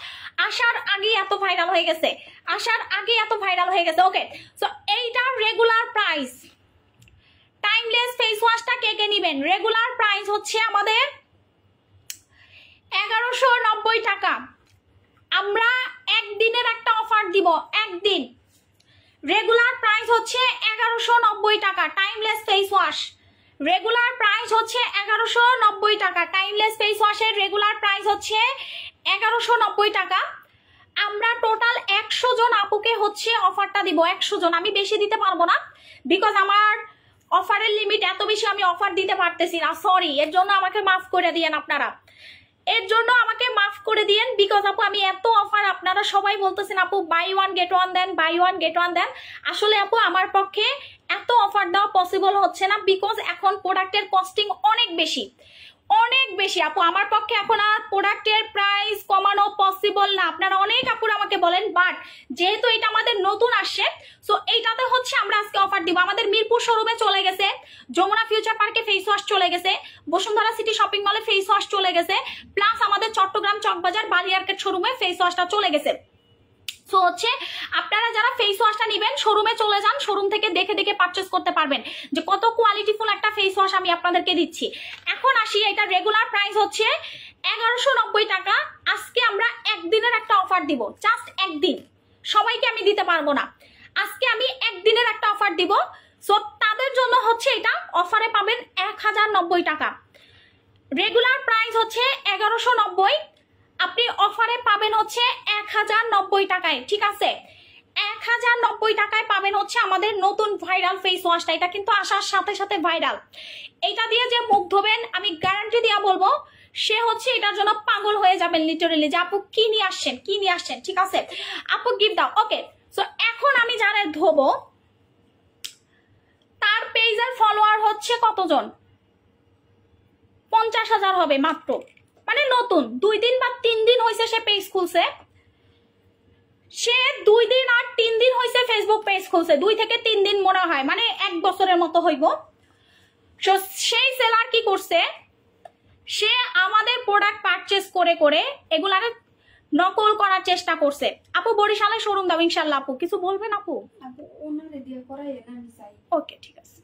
আসার আগে এত ভাইরাল হয়ে গেছে, আসার আগে এত ভাইরাল হয়ে গেছে। ওকে, সো এইটার রেগুলার প্রাইস, টাইমলেস ফেস ওয়াশটা কে কে নিবেন, রেগুলার প্রাইস হচ্ছে আমাদের 1190 টাকা। আমরা একদিনের একটা অফার দিব, একদিন রেগুলার প্রাইস হচ্ছে 1190 টাকা timeless face wash. Regular price হচ্ছে 1190 টাকা। টাইমলেস ফেস ওয়াশের রেগুলার প্রাইস হচ্ছে 1190 টাকা। আমরা টোটাল 100 জন আপুকে হচ্ছে অফারটা দিব। 100 জন, আমি বেশি দিতে পারবো না বিকজ আমার অফারের লিমিট এত বেশি আমি অফার দিতে পারতেছি না, সরি। এর জন্য আমাকে মাফ করে দিয়েন আপনারা, এর জন্য আমাকে মাফ করে দিয়েন বিকজ আপু আমি এত অফার, আপনারা সবাই বলতেছেন আপু buy one get one then, buy one get one then. আসলে আপু আমার পক্ষে এত অফার দেওয়া পসিবল হচ্ছে না বিকজ এখন প্রোডাক্টের কস্টিং অনেক বেশি, অনেক বেশি আপু। আমার পক্ষে এখন আর প্রোডাক্টের প্রাইস কমানো পসিবল না। আপনারা অনেক আপুরা আমাকে বলেন, বাট যেহেতু এটা আমাদের নতুন আসছে সো এইটাতে হচ্ছে আমরা আজকে অফার দিব। আমাদের মিরপুর শোরুমে চলে গেছে, যমুনা ফিউচার পার্কে ফেস ওয়াশ চলে গেছে, বসুন্ধরা সিটি শপিং মলে ফেস ওয়াশ চলে গেছে, প্লাস আমাদের চট্টগ্রাম চকবাজার বালিয়ারকেট শোরুমে ফেস ওয়াশটা চলে গেছে। সো হচ্ছে আপনারা যারা ফেস ওয়াশটা নেবেন শোরুমে চলে যান, শোরুম থেকে দেখে দেখে পারচেস করতে পারবেন যে কত কোয়ালিটিফুল একটা ফেস ওয়াশ আমি আপনাদেরকে দিচ্ছি। এখন আসি, এটা রেগুলার প্রাইস হচ্ছে 1190 টাকা। আজকে আমরা একদিনের একটা অফার দিব, জাস্ট একদিন, সবাইকে আমি দিতে পারবো না। আজকে আমি একদিনের একটা অফার দিব। সো তাদের জন্য হচ্ছে এটা অফারে পাবেন 1090 টাকা। রেগুলার প্রাইস হচ্ছে 1190, আপনি অফারে পাবেন হচ্ছে 1090 টাকায়, ঠিক আছে? 1090 টাকায় পাবেন হচ্ছে আমাদের নতুন ভাইরাল ফেস ওয়াশটা। এটা কিন্তু আসার সাথে সাথে ভাইরাল। এটা দিয়ে যে মুখ ধোবেন আমি গ্যারান্টি দিয়া বলবো সে হচ্ছে এটার জন্য পাগল হয়ে যাবেন লিটারেলি, যে আপু কি নিয়ে আসছেন, কি নিয়ে আসছেন, ঠিক আছে আপু গিভ দাও। ওকে, সো এখন আমি যারা ধোবো তার পেজের ফলোয়ার হচ্ছে কতজন? 50,000 হবে মাত্র, মানে নতুন 2 দিন বা 3 দিন হয়েছে সে পেজ খুলছে, সে 2 দিন আর 3 দিন হয়েছে ফেসবুক পেজ খুলছে, 2 থেকে 3 দিন মনে হয়, মানে 1 বছরের মতো হইব। সেই সেলার কি করছে, সে আমাদের প্রোডাক্ট পারচেস করে করে এগুলারে নকল করার চেষ্টা করছে। আপু বরিশালে শোরুম দাও ইনশাল্লাহ। আপু কিছু বলবেন আপু? আপু ওনারে দিয়ে করাই না, আমি চাই। ওকে ঠিক আছে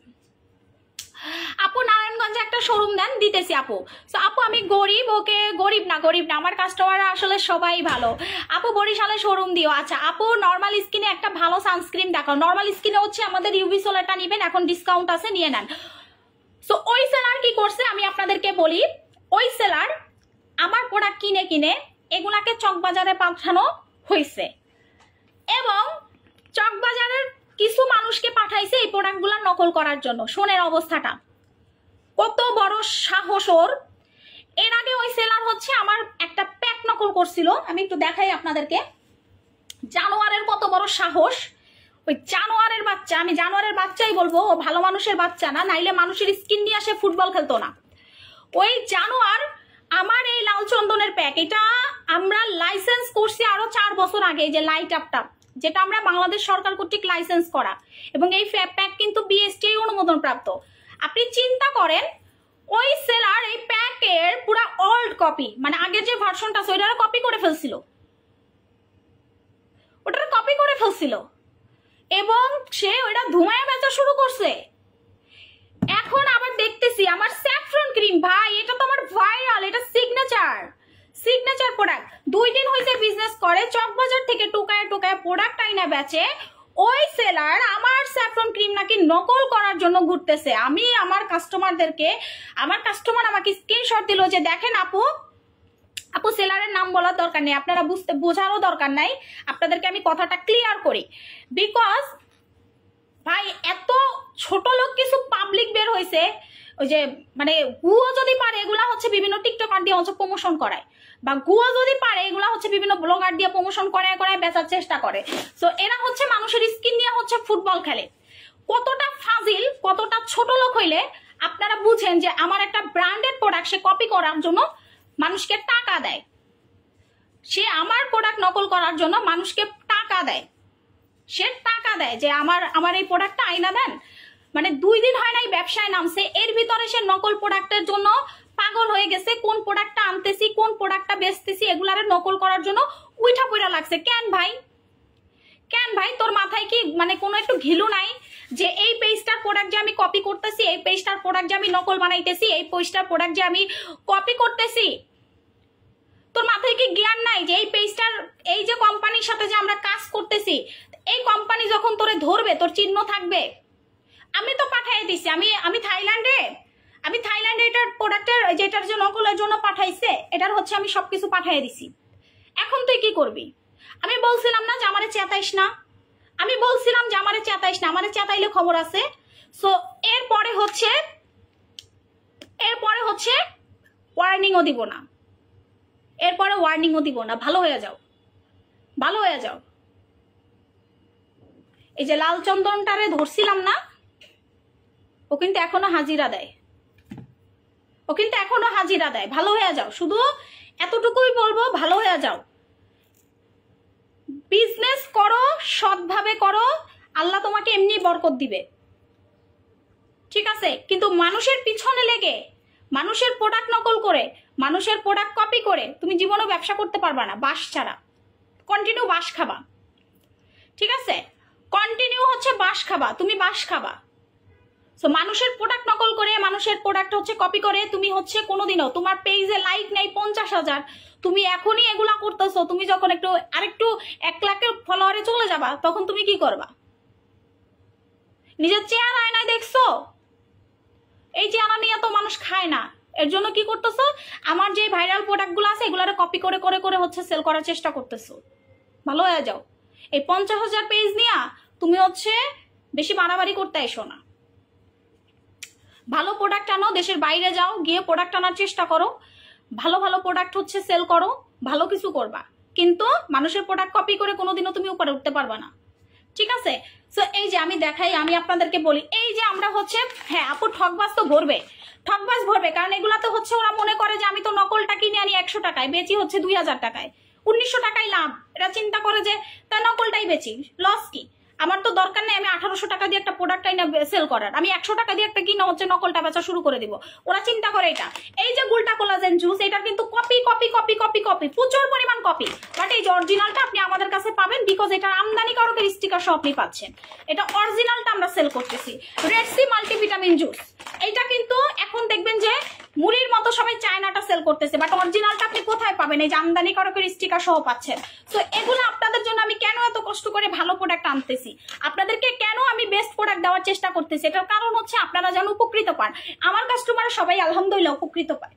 আপু, নারায়ণগঞ্জে একটা শোরুম দেন, দিতেছি আপু। তো আপু আমি গরিব, ওকে গরিব না, গরিব না, আমার কাস্টমাররা আসলে সবাই ভালো। আপু বরিশালে শোরুম দিও। আচ্ছা আপু নর্মাল স্কিনে একটা ভালো সানস্ক্রিন দেখাও। নর্মাল স্কিনে হচ্ছে আমাদের ইউভি সোলারটা নিবেন, এখন ডিসকাউন্ট আছে, নিয়ে নেন। সো ওই সেলার কি করছে আমি আপনাদেরকে বলি, ওই সেলার আমার প্রোডাক্ট কিনে কিনে এগুলাকে চকবাজারে পাঠানো হয়েছে এবং চকবাজারের কিছু মানুষকে পাঠাইছে এই প্রোডাক্টগুলো নকল করার জন্য। শোনের অবস্থাটা কত বড় সাহস ওর। এর আগে ওই সেলার হচ্ছে আমার একটা প্যাক নকল করছিল, আমি একটু দেখাই আপনাদেরকে। জানোয়ারের কত বড় সাহস, ওই জানোয়ারের বাচ্চা, আমি জানোয়ারের বাচ্চাই বলবো, ও ভালো মানুষের বাচ্চা না, নাইলে মানুষের স্কিন নিয়ে আসে ফুটবল খেলতো না। ওই জানোয়ার আমার এই লাল চন্দনের প্যাক, এটা আমরা লাইসেন্স করছি আরো 4 বছর আগে, যে লাইট আপটা, যেটা আমরা বাংলাদেশ সরকার কর্তৃক লাইসেন্স করা, এবং এই প্যাক কিন্তু বিএসটিআই অনুমোদন প্রাপ্ত। আপনি চিন্তা করেন ওই সেলার এই প্যাকের পুরা ওল্ড কপি, মানে আগের যে ভার্সনটা আছে ওইটারে কপি করে ফেলছিল, ওটারে কপি করে ফেলছিল এবং সে ওইটা ধুমায় বেচা শুরু করছে। এখন আবার দেখতেছি আমার স্যাফরন ক্রিম, ভাই এটা তো আমার ভাইরাল, এটা সিগনেচার প্রোডাক্ট। 2 দিন হয়েছে বিজনেস করে, চকবাজার থেকে টোকায় টোকায় প্রোডাক্ট আইনা বেচে। ওই সেলার আমার স্যাফরন ক্রিম নাকি নকল করার জন্য ঘুরতেছে। আমি আমার কাস্টমার আমাকে স্ক্রিনশট দিল যে দেখেন আপু সেলারের নাম বলার দরকার নেই, আপনারা বোঝারও দরকার নাই, আপনাদেরকে আমি কথাটা ক্লিয়ার করি। বিকজ ভাই এত ছোট লোক কিছু পাবলিক বের হয়েছে, ওই যে মানে গুয়ো যদি পারে এগুলা হচ্ছে বিভিন্ন টিকটকার দিয়ে হচ্ছে প্রমোশন করায়, বা গুয়ো যদি পারে এগুলা হচ্ছে বিভিন্ন ব্লগার দিয়ে প্রমোশন করায় বেচার চেষ্টা করে। সো এরা হচ্ছে মানুষের স্কিন নিয়ে হচ্ছে ফুটবল খেলে। কতটা ফাজিল, কতটা ছোট লোক হইলে আপনারা বুঝেন যে আমার একটা ব্র্যান্ডেড প্রোডাক্ট সে কপি করার জন্য মানুষকে টাকা দেয়, সে আমার প্রোডাক্ট নকল করার জন্য মানুষকে টাকা দেয়, সে টাকা দেয় যে আমার এই প্রোডাক্টটা আইনা দেন। মানে 2 দিন হয় নাই ব্যবসায় নামছে, এর ভিতরে সে নকল প্রোডাক্টের জন্য পাগল হয়ে গেছে। কোন প্রোডাক্টটা আনতেছি, কোন প্রোডাক্টটা বেচতেছি এগুলারে নকল করার জন্য উইঠা পইরা লাগছে। কেন ভাই তোর মাথায় কি মানে কোনো একটু ঘিলু নাই যে এই পেজটার প্রোডাক্ট যে আমি কপি করতেছি, এই পেজটার প্রোডাক্ট যে আমি নকল বানাইতেছি, এই পেজটার প্রোডাক্ট যে আমি কপি করতেছি, তোর মাথায় কি জ্ঞান নাই যে এই পেজটার এই যে কোম্পানির সাথে যে আমরা কাজ করতেছি এই কোম্পানি যখন তোরে ধরবে তোর চিহ্ন থাকবে। আমি তো পাঠাই দিছি, আমি থাইল্যান্ডে এটার প্রোডাক্টের যেটার জন্য নকলের জন্য পাঠাইছে এটার হচ্ছে আমি সবকিছু পাঠাই দিছি। এখন তুই কি করবি? আমি বলছিলাম না যে আমারে চেতাইস না, আমারে চেতাইলে খবর আছে। সো এরপরে হচ্ছে ওয়ার্নিংও দিব না, ভালো হয়ে যাও। এই যে লাল চন্দনটারে ধরছিলাম না, ও কিন্তু এখনো হাজিরা দেয়, ভালো হয়ে যাও। শুধু এতটুকুই বলবো, ভালো হয়ে যাও। বিজনেস করো, সৎভাবে করো, আল্লাহ তোমাকে এমনি বরকত দিবে, ঠিক আছে? কিন্তু মানুষের পিছনে লেগে, মানুষের প্রোডাক্ট নকল করে, মানুষের প্রোডাক্ট কপি করে তুমি জীবনে ব্যবসা করতে পারবা না। বাস ছাড়া কন্টিনিউ বাস খাবা, ঠিক আছে? কন্টিনিউ হচ্ছে বাস খাবা, তুমি বাস খাবা। সো মানুষের প্রোডাক্ট নকল করে, মানুষের প্রোডাক্ট হচ্ছে কপি করে তুমি হচ্ছে কোনোদিনও, তোমার পেজে লাইক নেই 50,000, তুমি এখনই এগুলা করতেছো। তুমি যখন আরেকটু 1 লাখের ফলোয়ারে চলে যাবা তখন তুমি কি করবা? নিজের চেহারা আয়নায় দেখছো? এই চেহারা নিয়ে তো মানুষ খায় না। এর জন্য কি করতেছো? আমার যে ভাইরাল প্রোডাক্ট গুলো আছে এগুলারে কপি করে করে করে হচ্ছে সেল করার চেষ্টা করতেছো। ভালো হয়ে যাও। এই 50,000 পেজ নিয়ে তুমি হচ্ছে বেশি বাড়াবাড়ি করতে এসো না। ভালো প্রোডাক্ট আনো, দেশের বাইরে যাও, গিয়ে প্রোডাক্ট আনার চেষ্টা করো, ভালো ভালো প্রোডাক্ট হচ্ছে সেল করো, ভালো কিছু করবা। কিন্তু মানুষের প্রোডাক্ট কপি করে কোনোদিনও তুমি উপরে উঠতে পারবা না, ঠিক আছে? সো এই যে আমি দেখাই, আমি আপনাদেরকে বলি, এই যে আমরা হচ্ছে, হ্যাঁ আপু ঠকবাজ তো ভরবে, কারণ এগুলাতে হচ্ছে ওরা মনে করে যে আমি তো নকলটা কিনে আনি 100 টাকায়, বেচি হচ্ছে 2000 টাকায়, 1900 টাকায় লাভ। এরা চিন্তা করে যে তা নকলটাই বেচি, লস কি? আমার তো দরকার নেই আমি 1800 টাকা দিয়ে একটা প্রোডাক্ট সেল করার, আমি 100 টাকা দিয়ে একটা কিনা হচ্ছে নকলটা বেচা শুরু করে দিব। ওরা চিন্তা করে এটা, এই যে গুলটা কোলাজেন জুস, এটা কিন্তু কপি, প্রচুর পরিমাণ কপি। বাট এই যে অরিজিনালটা আপনি আমাদের কাছে পাবেন, বিকজ এটা আমদানিকারকের স্টিকার সহ আপনি পাচ্ছেন। এটা অরিজিনালটা আমরা সেল করতেছি। রেড সি মাল্টিভিটামিন জুস, এইটা কিন্তু এখন দেখবেন যে মুড়ির মতো সবাই চায়নাটা সেল করতেছে, বাট অরিজিনালটা আপনি কোথায় পাবেন? এই যে আমদানিকারকের স্টিকার সহ পাচ্ছেন। তো এগুলো আপনাদের জন্য আমি কেন এত কষ্ট করে ভালো প্রোডাক্ট আনতেছি, আপনাদেরকে কেন আমি বেস্ট প্রোডাক্ট দেওয়ার চেষ্টা করতেছি, এটার কারণ হচ্ছে আপনারা যেন উপকৃত পান। আমার কাস্টমার সবাই আলহামদুলিল্লাহ উপকৃত পায়।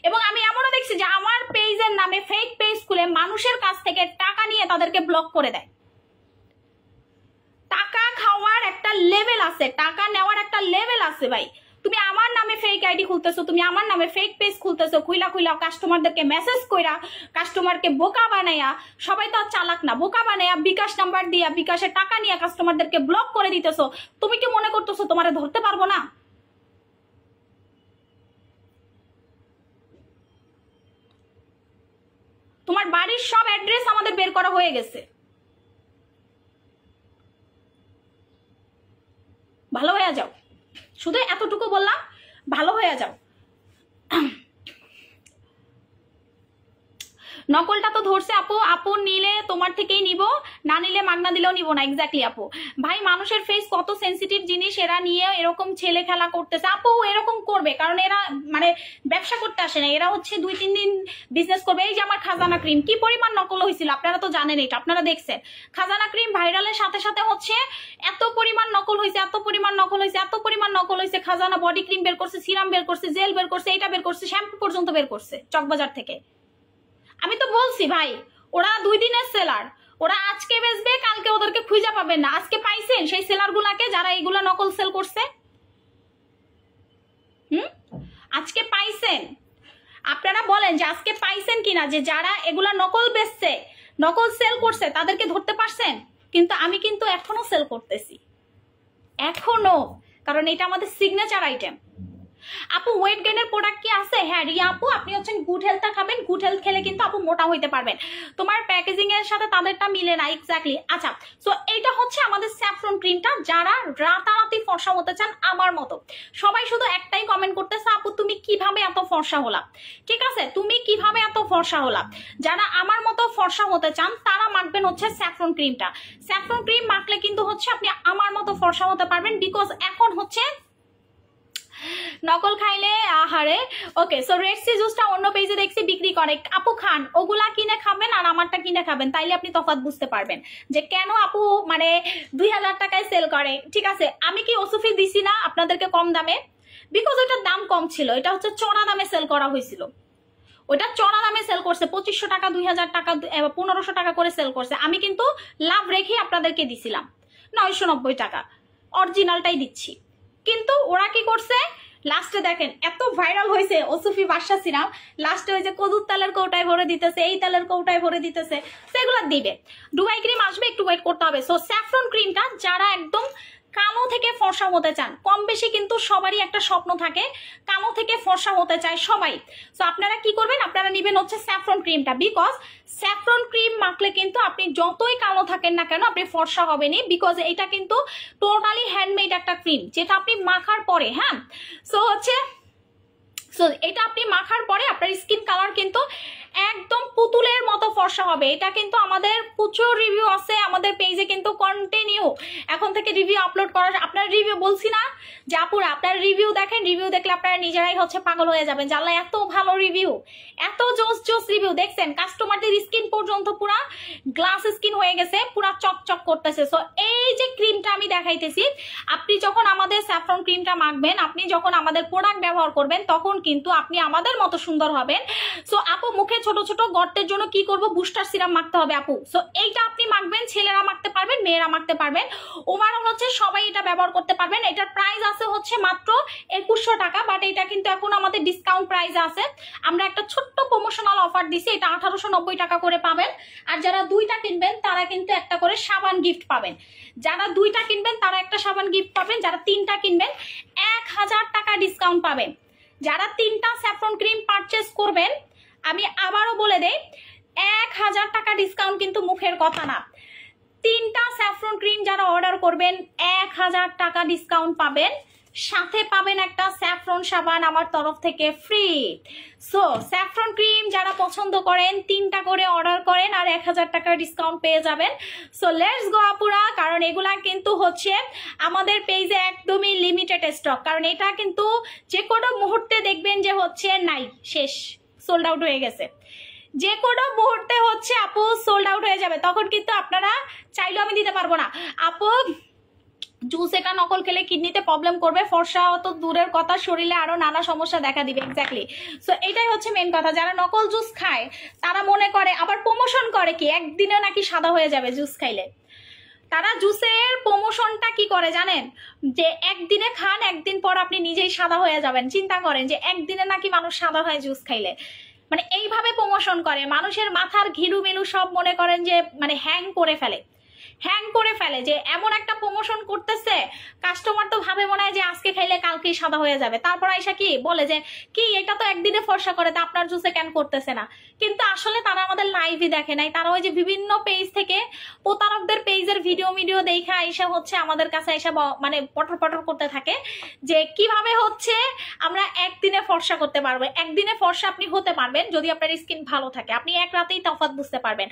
এবং আমি এমনও দেখছি যে আমার পেজের নামে ফেক পেজ খুলে মানুষের কাছ থেকে টাকা নিয়ে তাদেরকে ব্লক করে দেয়। টাকা খাওয়ার একটা লেভেল আছে, টাকা নেওয়ার একটা লেভেল আছে ভাই। তুমি আমার নামে ফেক আইডি খুলতেছো, তুমি আমার নামে ফেক পেজ খুলতেছো, খুইলা কাস্টমারদেরকে মেসেজ কইরা, কাস্টমারকে বোকা বানাইয়া, সবাই তো চালাক না, বোকা বানাইয়া বিকাশ নাম্বার দিয়া বিকাশে টাকা নিয়ে কাস্টমারদেরকে ব্লক করে দিতেছো। তুমি কি মনে করতেছো তোমারে ধরতে পারবো না? তোমার বাড়ির সব অ্যাড্রেস আমাদের বের করা হয়ে গেছে। ভালো হয়ে যাও, শুধু এতটুকু বললাম, ভালো হয়ে যাও। নকলটা তো ধরছে আপু নিলে তোমার থেকেই নিব, না নিলে মাগনা দিলেও নিব না। এক্স্যাক্টলি আপু। ভাই মানুষের ফেস কত সেন্সিটিভ জিনিস, এরা নিয়ে এরকম ছেলে খেলা করতেছে। আপু এরকম করবে কারণ এরা মানে ব্যবসা করতে আসে না, এরা হচ্ছে 2-3 দিন বিজনেস করবে। এই যে আমার খাজানা ক্রিম কি পরিমাণ নকল হয়েছিল আপনারা তো জানেন, এটা আপনারা দেখছেন। খাজানা ক্রিম ভাইরালের সাথে সাথে হচ্ছে এত পরিমাণ নকল হয়েছে, খাজানা বডি ক্রিম বের করছে, সিরাম বের করছে, জেল বের করছে, এটা বের করছে, শ্যাম্পু পর্যন্ত বের করছে চকবাজার থেকে। আমি তো বলছি ভাই ওরা 2 দিনের সেলার, ওরা আজকে বেচবে, কালকে ওদেরকে খুঁজে পাবেন না। আজকে পাইছেন সেই সেলার গুলাকে যারা এইগুলা নকল সেল করছে? আজকে পাইছেন? আপনারা বলেন যে আজকে পাইছেন কিনা, যে যারা এগুলা নকল বেচছে, নকল সেল করছে তাদেরকে ধরতে পারছেন? কিন্তু আমি কিন্তু এখনো সেল করতেছি, এখনো, কারণ এটা আমাদের সিগনেচার আইটেম। আপু ওয়েট গেইনের প্রোডাক্ট কি আছে? হ্যাঁ রিয়া আপু, আপনি হচ্ছেন গুড হেলথটা খাবেন, গুড হেলথ খেলে কিন্তু আপু মোটা হইতে পারবেন। তোমার প্যাকেজিং এর সাথে তাদেরটা মিলে না। এক্স্যাক্টলি। আচ্ছা, সো এইটা হচ্ছে আমাদের স্যাফরন ক্রিমটা, যারা রাতারাতি ফর্সা হতে চান আমার মতো। সবাই শুধু একটাই কমেন্ট করতেছে, আপু তুমি কিভাবে এত ফর্সা হলা? ঠিক আছে, তুমি কিভাবে এত ফর্সা হলা? যারা আমার মতো ফর্সা হতে চান তারা মাখবেন হচ্ছে স্যাফরন ক্রিমটা। স্যাফরন ক্রিম মাখলে কিন্তু হচ্ছে আপনি আমার মতো ফর্সা হতে পারবেন, বিকজ এখন হচ্ছে নকল খাইলে আহারে। ওকে, সো রেড সি জুসটা অন্য পেজে দেখছি বিক্রি করে, আপু খান, ওগুলা কিনে খাবেন আর আমারটা কিনে খাবেন, তাইলে আপনি তফাৎ বুঝতে পারবেন যে কেন আপু মানে 2000 টাকায় সেল করে। ঠিক আছে, আমি কি ওসুফি দিছি না আপনাদেরকে কম দামে? বিকজ ওইটার দাম কম ছিল, এটা হচ্ছে চড়া দামে সেল করা হয়েছিল। ওইটা চড়া দামে সেল করছে, 2500 টাকা 2000 টাকা 1500 টাকা করে সেল করছে। আমি কিন্তু লাভ রেখে আপনাদেরকে দিছিলাম 990 টাকা, অরিজিনালটাই দিচ্ছি। কিন্তু ওরা কি করছে, লাস্টে দেখেন এত ভাইরাল হয়েছে ওসুফি বাদশা সিরাম, লাস্টে ওই যে কদুর তেলের কৌটায় ভরে দিতেছে, এই তেলের কৌটায় ভরে দিতেছে, সেগুলো দিবে। ডুবাই ক্রিম আসবে, একটু ওয়েট করতে হবে। সো স্যাফরন ক্রিমটা যারা একদম কালো থেকে ফর্সা হতে চান, কম বেশি কিন্তু সবারই একটা স্বপ্ন থাকে কালো থেকে ফর্সা হতে চায় সবাই। সো আপনারা কি করবেন, আপনারা নেবেন হচ্ছে স্যাফরন ক্রিমটা, বিকজ স্যাফরন ক্রিম মাখলে কিন্তু আপনি যতই কালো থাকেন না কেন আপনি ফর্সা হবেনই, বিকজ এটা কিন্তু টোটালি হ্যান্ডমেড একটা ক্রিম, যেটা আপনি মাখার পরে, হ্যাঁ, সো এটা আপনি মাখার পরে আপনার স্কিন কালার কিন্তু একদম পুতুলের মতো ফর্সা হবে। এটা কিন্তু আমাদের প্রচুর রিভিউ আছে আমাদের পেজে, কিন্তু কন্টিনিউ এখন থেকে রিভিউ আপলোড করা। আপনার রিভিউ বলছি না যে আপুরা আপনার রিভিউ দেখেন, রিভিউ দেখলে আপনারা নিজেরাই হচ্ছে পাগল হয়ে যাবেন, জানলা এত ভালো রিভিউ, এত জোস জোস রিভিউ দেখছেন, কাস্টমারদের স্কিন পর্যন্ত পুরা গ্লাস স্কিন হয়ে গেছে, পুরা চকচক করতেছে। সো এই যে ক্রিমটা আমি দেখাইতেছি, আপনি যখন আমাদের স্যাফরন ক্রিমটা মাখবেন, আপনি যখন আমাদের প্রোডাক্ট ব্যবহার করবেন, তখন কিন্তু আপনি আমাদের মতো সুন্দর হবেন। সো আপু মুখে ছোট ছোট গর্তের জন্য কি করব, বুস্টার সিরাম মাখতে হবে আপু। সো এইটা আপনি মাখবেন, ছেলেরা মাখতে পারবেন, মেয়েরা মাখতে পারবেন, ওভারঅল হচ্ছে সবাই এটা ব্যবহার করতে পারবেন। এটার প্রাইস আছে হচ্ছে মাত্র 2100 টাকা, বাট এটা কিন্তু এখন আমাদের ডিসকাউন্ট প্রাইস আছে। আমরা একটা ছোট্ট প্রমোশনাল অফার দিছি, এটা 1890 টাকা করে পাবেন। আর যারা দুইটা কিনবেন তারা কিন্তু একটা করে সাবান গিফট পাবেন। যারা দুইটা কিনবেন তারা একটা সাবান গিফট পাবেন, যারা তিনটা কিনবেন 1000 টাকা ডিসকাউন্ট পাবেন। যারা তিনটা স্যাফরন ক্রিম পারচেস করবেন, আমি আবারও বলে দেই 1000 টাকা ডিসকাউন্ট কিন্তু মুখের কথা না। তিনটা স্যাফরন ক্রিম যারা অর্ডার করবেন 1000 টাকা ডিসকাউন্ট পাবেন, সাথে পাবেন একটা স্যাফরন সাবান আমার তরফ থেকে ফ্রি। সো স্যাফরন ক্রিম যারা পছন্দ করেন তিনটা করে অর্ডার করেন আর 1000 টাকা ডিসকাউন্ট পেয়ে যাবেন। সো লেটস গো আপুরা, কারণ এগুলা কিন্তু হচ্ছে আমাদের পেজে একদমই লিমিটেড স্টক, কারণ এটা কিন্তু যে কোনো মুহূর্তে দেখবেন যে হচ্ছে নাই, শেষ, সোল্ড আউট হয়ে গেছে। যে কোনো মুহূর্তে হচ্ছে আপু সোল্ড আউট হয়ে যাবে, তখন কিন্তু আপনারা চাইলেও আমি দিতে পারবো না। আপু জুস এটা নকল খেলে কিডনিতে প্রবলেম করবে, ফর্সা তো দূরের কথা, শরীরে আরো নানা সমস্যা দেখা দিবে। এক্স্যাক্টলি, সো এটাই হচ্ছে মেন কথা। যারা নকল জুস খায় তারা মনে করে, আবার প্রমোশন করে কি একদিনে নাকি সাদা হয়ে যাবে জুস খাইলে। তারা জুসের প্রমোশনটা কি করে জানেন, যে একদিনে খান, একদিন পর আপনি নিজেই সাদা হয়ে যাবেন। চিন্তা করেন যে একদিনে নাকি মানুষ সাদা হয় জুস খাইলে, মানে এইভাবে প্রমোশন করে। মানুষের মাথার ঘিলু মিলু সব মনে করেন যে মানে হ্যাং করে ফেলে, যে এমন একটা প্রমোশন করতেছে, কাস্টমার তো ভাবে মনে হয় যে আজকে খাইলে কালকেই সাদা হয়ে যাবে। তারপর আইসা কি বলে যে কি এটা তো একদিনে ফর্সা করে, তা আপনার জুসে কেন করতেছে না। কিন্তু আসলে তারা আমাদের লাইভই দেখে নাই, তারা ওই যে বিভিন্ন পেজ থেকে প্রতারকদের পেজের ভিডিও দেখে আইসা হচ্ছে আমাদের কাছে আইসা মানে পটর পটর করতে থাকে যে কিভাবে হচ্ছে আমরা একদিনে ফর্সা করতে পারবো। একদিনে ফর্সা আপনি হতে পারবেন যদি আপনার স্কিন ভালো থাকে, আপনি এক রাতেই তফাৎ বুঝতে পারবেন।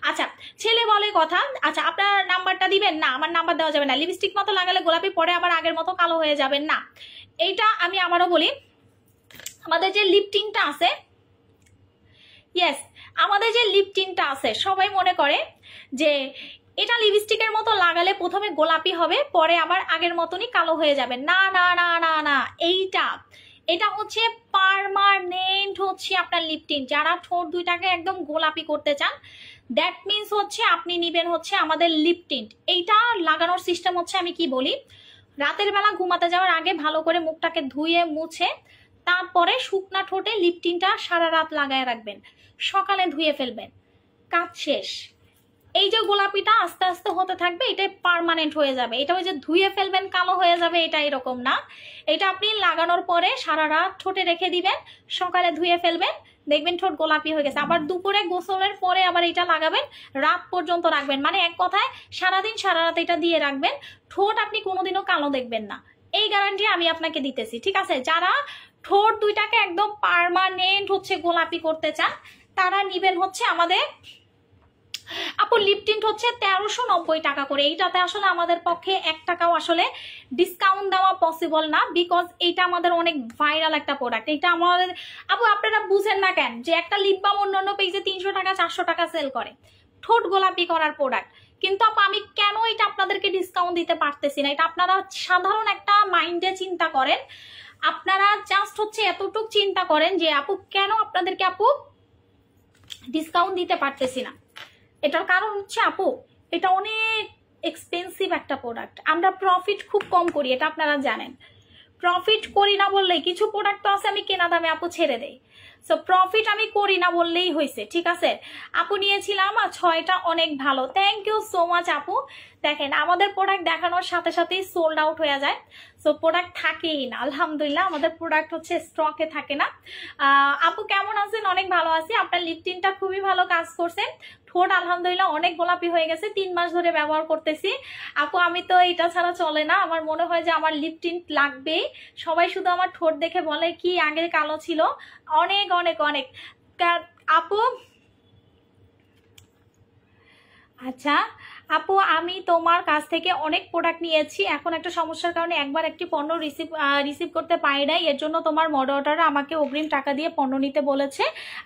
আচ্ছা, ছেলে বলে কথা, আচ্ছা আপনার নাম্বারটা দিবেন না, আমার নাম্বার দেওয়া যাবে না। লিপস্টিক মতো লাগালে গোলাপি, পরে আবার আগের মতো কালো হয়ে যাবেন না। এইটা আমি আবারও বলি, আমাদের যে লিপটিনটা আছে, ইয়েস, আমাদের যে লিপটিনটা আছে, সবাই মনে করে যে এটা লিপস্টিকের মতো লাগালে প্রথমে গোলাপি হবে, পরে আবার আগের মতনই কালো হয়ে যাবে। না না না না না, এটা হচ্ছে পার্মানেন্ট হচ্ছে আপনার লিপটিন। যারা ঠোঁট দুইটাকে একদম গোলাপি করতে চান, দ্যাট মিনস হচ্ছে আপনি নিবেন হচ্ছে আমাদের লিপ টিন্ট। এইটা লাগানোর সিস্টেম হচ্ছে, আমি কি বলি, রাতের বেলা ঘুমাতে যাওয়ার আগে ভালো করে মুখটাকে ধুয়ে মুছে তারপরে শুকনা ঠোঁটে লিপ টিন্টটা সারা রাত লাগায় রাখবেন, সকালে ধুয়ে ফেলবেন, কাজ শেষ। এই যে গোলাপিটা আস্তে আস্তে হতে থাকবে, এটা পার্মানেন্ট হয়ে যাবে। এটা ওই যে ধুয়ে ফেলবেন কালো হয়ে যাবে, এটা এরকম না। এটা আপনি লাগানোর পরে সারা রাত ঠোঁটে রেখে দিবেন, সকালে ধুয়ে ফেলবেন, দেখবেন ঠোঁট গোলাপি হয়ে গেছে। আবার দুপুরে গোসলের পরে আবার এটা লাগাবেন, রাত পর্যন্ত রাখবেন, মানে এক কথায় সারাদিন সারা রাত এটা দিয়ে রাখবেন, ঠোঁট আপনি কোনোদিনও কালো দেখবেন না। এই গ্যারান্টি আমি আপনাকে দিতেছি, ঠিক আছে? যারা ঠোঁট দুইটাকে একদম পার্মানেন্ট হচ্ছে গোলাপি করতে চান, তারা নিবেন হচ্ছে আমাদের। আপু আপু লিপ টিন্ট হচ্ছে 1390 টাকা করে। এইটাতে আসলে আমাদের পক্ষে 1 টাকাও আসলে ডিসকাউন্ট দেওয়া পসিবল না, বিকজ এইটা আমাদের অনেক ভাইরাল একটা প্রোডাক্ট। এটা আমাদের আপু আপনারা বুঝেন না কেন যে একটা লিপ বাম অন্যান্য পেজে 300 টাকা 400 টাকা সেল করে, ঠোঁট গোলাপি করার প্রোডাক্ট, কিন্তু আপু আমি কেন এটা আপনাদেরকে ডিসকাউন্ট দিতে পারতেছি না? এটা আপনারা সাধারণ একটা মাইন্ডে চিন্তা করেন, আপনারা জাস্ট হচ্ছে এতটুকু চিন্তা করেন যে আপু কেন আপনাদেরকে আপু ডিসকাউন্ট দিতে পারতেছি না। এটার কারণ হচ্ছে আপু এটা অনেক এক্সপেন্সিভ একটা প্রোডাক্ট, আমরা প্রফিট খুব কম করি, এটা আপনারা জানেন। প্রফিট করি না বললেই, কিছু প্রোডাক্ট তো আছে আমি কেনা দামে আপু ছেড়ে দেই, সো প্রফিট আমি করি না বললেই হয়েছে, ঠিক আছে। আপু নিয়েছিলাম 6টা, অনেক ভালো, থ্যাংক ইউ সো মাচ আপু। দেখেন আমাদের প্রোডাক্ট দেখানোর সাথে সাথেই সোল্ড আউট হয়ে যায়, সো প্রোডাক্ট থাকেই না, আলহামদুলিল্লাহ আমাদের প্রোডাক্ট হচ্ছে স্টকে থাকে না। আপু কেমন আছেন? অনেক ভালো আছি। আপনার লিপ টিনটা খুবই ভালো কাজ করছে, ঠোঁট আলহামদুলিল্লাহ অনেক গোলাপি হয়ে গেছে, 3 মাস ধরে ব্যবহার করতেছি আপু। আমি তো এটা ছাড়া চলে না, আমার মনে হয় যে আমার লিপ টিন্ট লাগবে। সবাই শুধু আমার ঠোঁট দেখে বলে কি আগে কালো ছিল, অনেক অনেক অনেক আপু। আচ্ছা আপু আমি তোমার কাছ থেকে অনেক প্রোডাক্ট নিয়েছি, এখন একটা সমস্যার কারণে একবার একটি পণ্য রিসিভ করতে পারি নাই, এর জন্য তোমার মডারেটররা আমাকে অগ্রিম টাকা দিয়ে পণ্য নিতে বলেছে,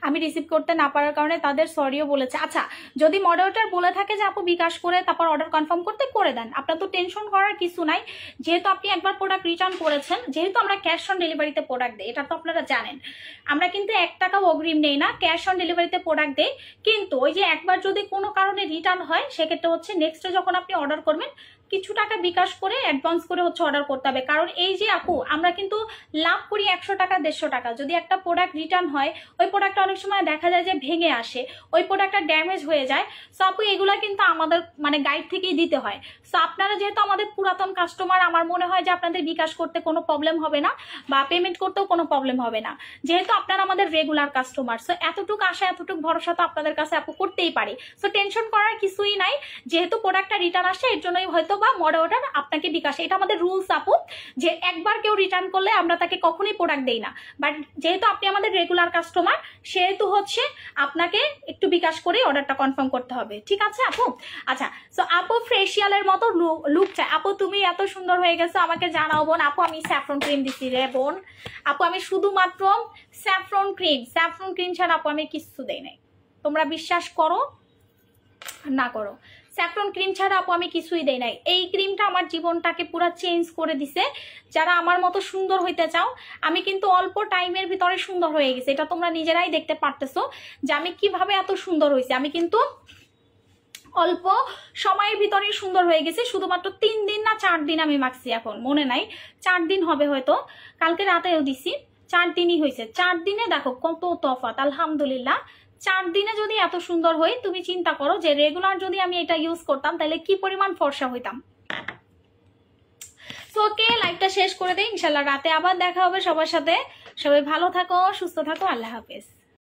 আমি রিসিভ করতে না পারার কারণে তাদের সরিও বলেছে। আচ্ছা যদি মডারেটর বলে থাকে যে আপু বিকাশ করে তারপর অর্ডার কনফার্ম করতে, করে দেন, আপনার তো টেনশন করার কিছু নাই। যেহেতু আপনি একবার প্রোডাক্ট রিটার্ন করেছেন, যেহেতু আমরা ক্যাশ অন ডেলিভারিতে প্রোডাক্ট দিই, এটা তো আপনারা জানেন, আমরা কিন্তু 1 টাকাও অগ্রিম নেই না, ক্যাশ অন ডেলিভারিতে প্রোডাক্ট দেই। কিন্তু ওই যে একবার যদি কোনো কারণে রিটার্ন হয়, সেক্ষেত্রে হচ্ছে নেক্সটে যখন আপনি অর্ডার করবেন কিছু টাকা বিকাশ করে অ্যাডভান্স করে হচ্ছে অর্ডার করতে হবে। কারণ এই যে আপু আমরা কিন্তু লাভ করি 100 টাকা 150 টাকা, যদি একটা প্রোডাক্ট রিটার্ন হয় ওই প্রোডাক্টটা অনেক সময় দেখা যায় যে ভেঙে আসে, ওই প্রোডাক্টটা ড্যামেজ হয়ে যায়, সো আপু এগুলা কিন্তু আমাদের মানে গাইড থেকেই দিতে হয়। সো আপনারা যেহেতু আমাদের পুরাতন কাস্টমার, আমার মনে হয় যে আপনাদের বিকাশ করতে কোনো প্রবলেম হবে না বা পেমেন্ট করতেও কোনো প্রবলেম হবে না, যেহেতু আপনারা আমাদের রেগুলার কাস্টমার। সো এতটুকু আশা এতটুকু ভরসা তো আপনাদের কাছে আপু করতেই পারি, সো টেনশন করার কিছুই নাই। যেহেতু প্রোডাক্টটা রিটার্ন আসে এর জন্যই হয়তো বা মডারেটর আপনাকে বিকাশ, এটা আমাদের রুলস আপু, যে একবার কেউ রিটার্ন করলে আমরা তাকে কখনোই প্রোডাক্ট দেই না, বাট যেহেতু আপনি আমাদের রেগুলার কাস্টমার সেহেতু হচ্ছে আপনাকে একটু বিকাশ করে অর্ডারটা কনফার্ম করতে হবে, ঠিক আছে আপু। আচ্ছা সো আপু ফেসিয়ালের মতো লুক চাই আপু, তুমি এত সুন্দর হয়ে গেছো আমাকে জানাও বোন। আপু আমি স্যাফরন ক্রিম দিচ্ছি রে বোন, আপু আমি শুধুমাত্র স্যাফরন ক্রিম ছাড়া আপু আমি কিচ্ছু দেই নাই, তোমরা বিশ্বাস করো না করো, স্যাফরন ক্রিম ছাড়া আপু আমি কিছুই দেই নাই। এই ক্রিমটা আমার জীবনটাকে পুরো চেঞ্জ করে দিছে। যারা আমার মতো সুন্দর হইতে চাও, আমি কিন্তু অল্প টাইমের ভিতরে সুন্দর হয়ে গেছে, এটা তোমরা নিজেরাই দেখতে পারতেছো যে আমি কিভাবে এত সুন্দর হয়েছে। আমি কিন্তু অল্প সময়ের ভিতরেই সুন্দর হয়ে গেছে, শুধুমাত্র 3 দিন না 4 দিন আমি মাখছি, এখন মনে নাই 4 দিন হবে হয়তো, কালকে রাতেও দিছি, 4 দিনই হয়েছে। 4 দিনে দেখো কত তফাৎ, আলহামদুলিল্লাহ। 4 দিনে যদি এত সুন্দর হই, তুমি চিন্তা করো যে রেগুলার যদি আমি এটা ইউজ করতাম তাহলে কি পরিমাণ ফর্সা হইতাম। সো ওকে লাইভটা শেষ করে দেই, ইনশাল্লাহ রাতে আবার দেখা হবে সবার সাথে। সবাই ভালো থাকো, সুস্থ থাকো, আল্লাহ হাফেজ।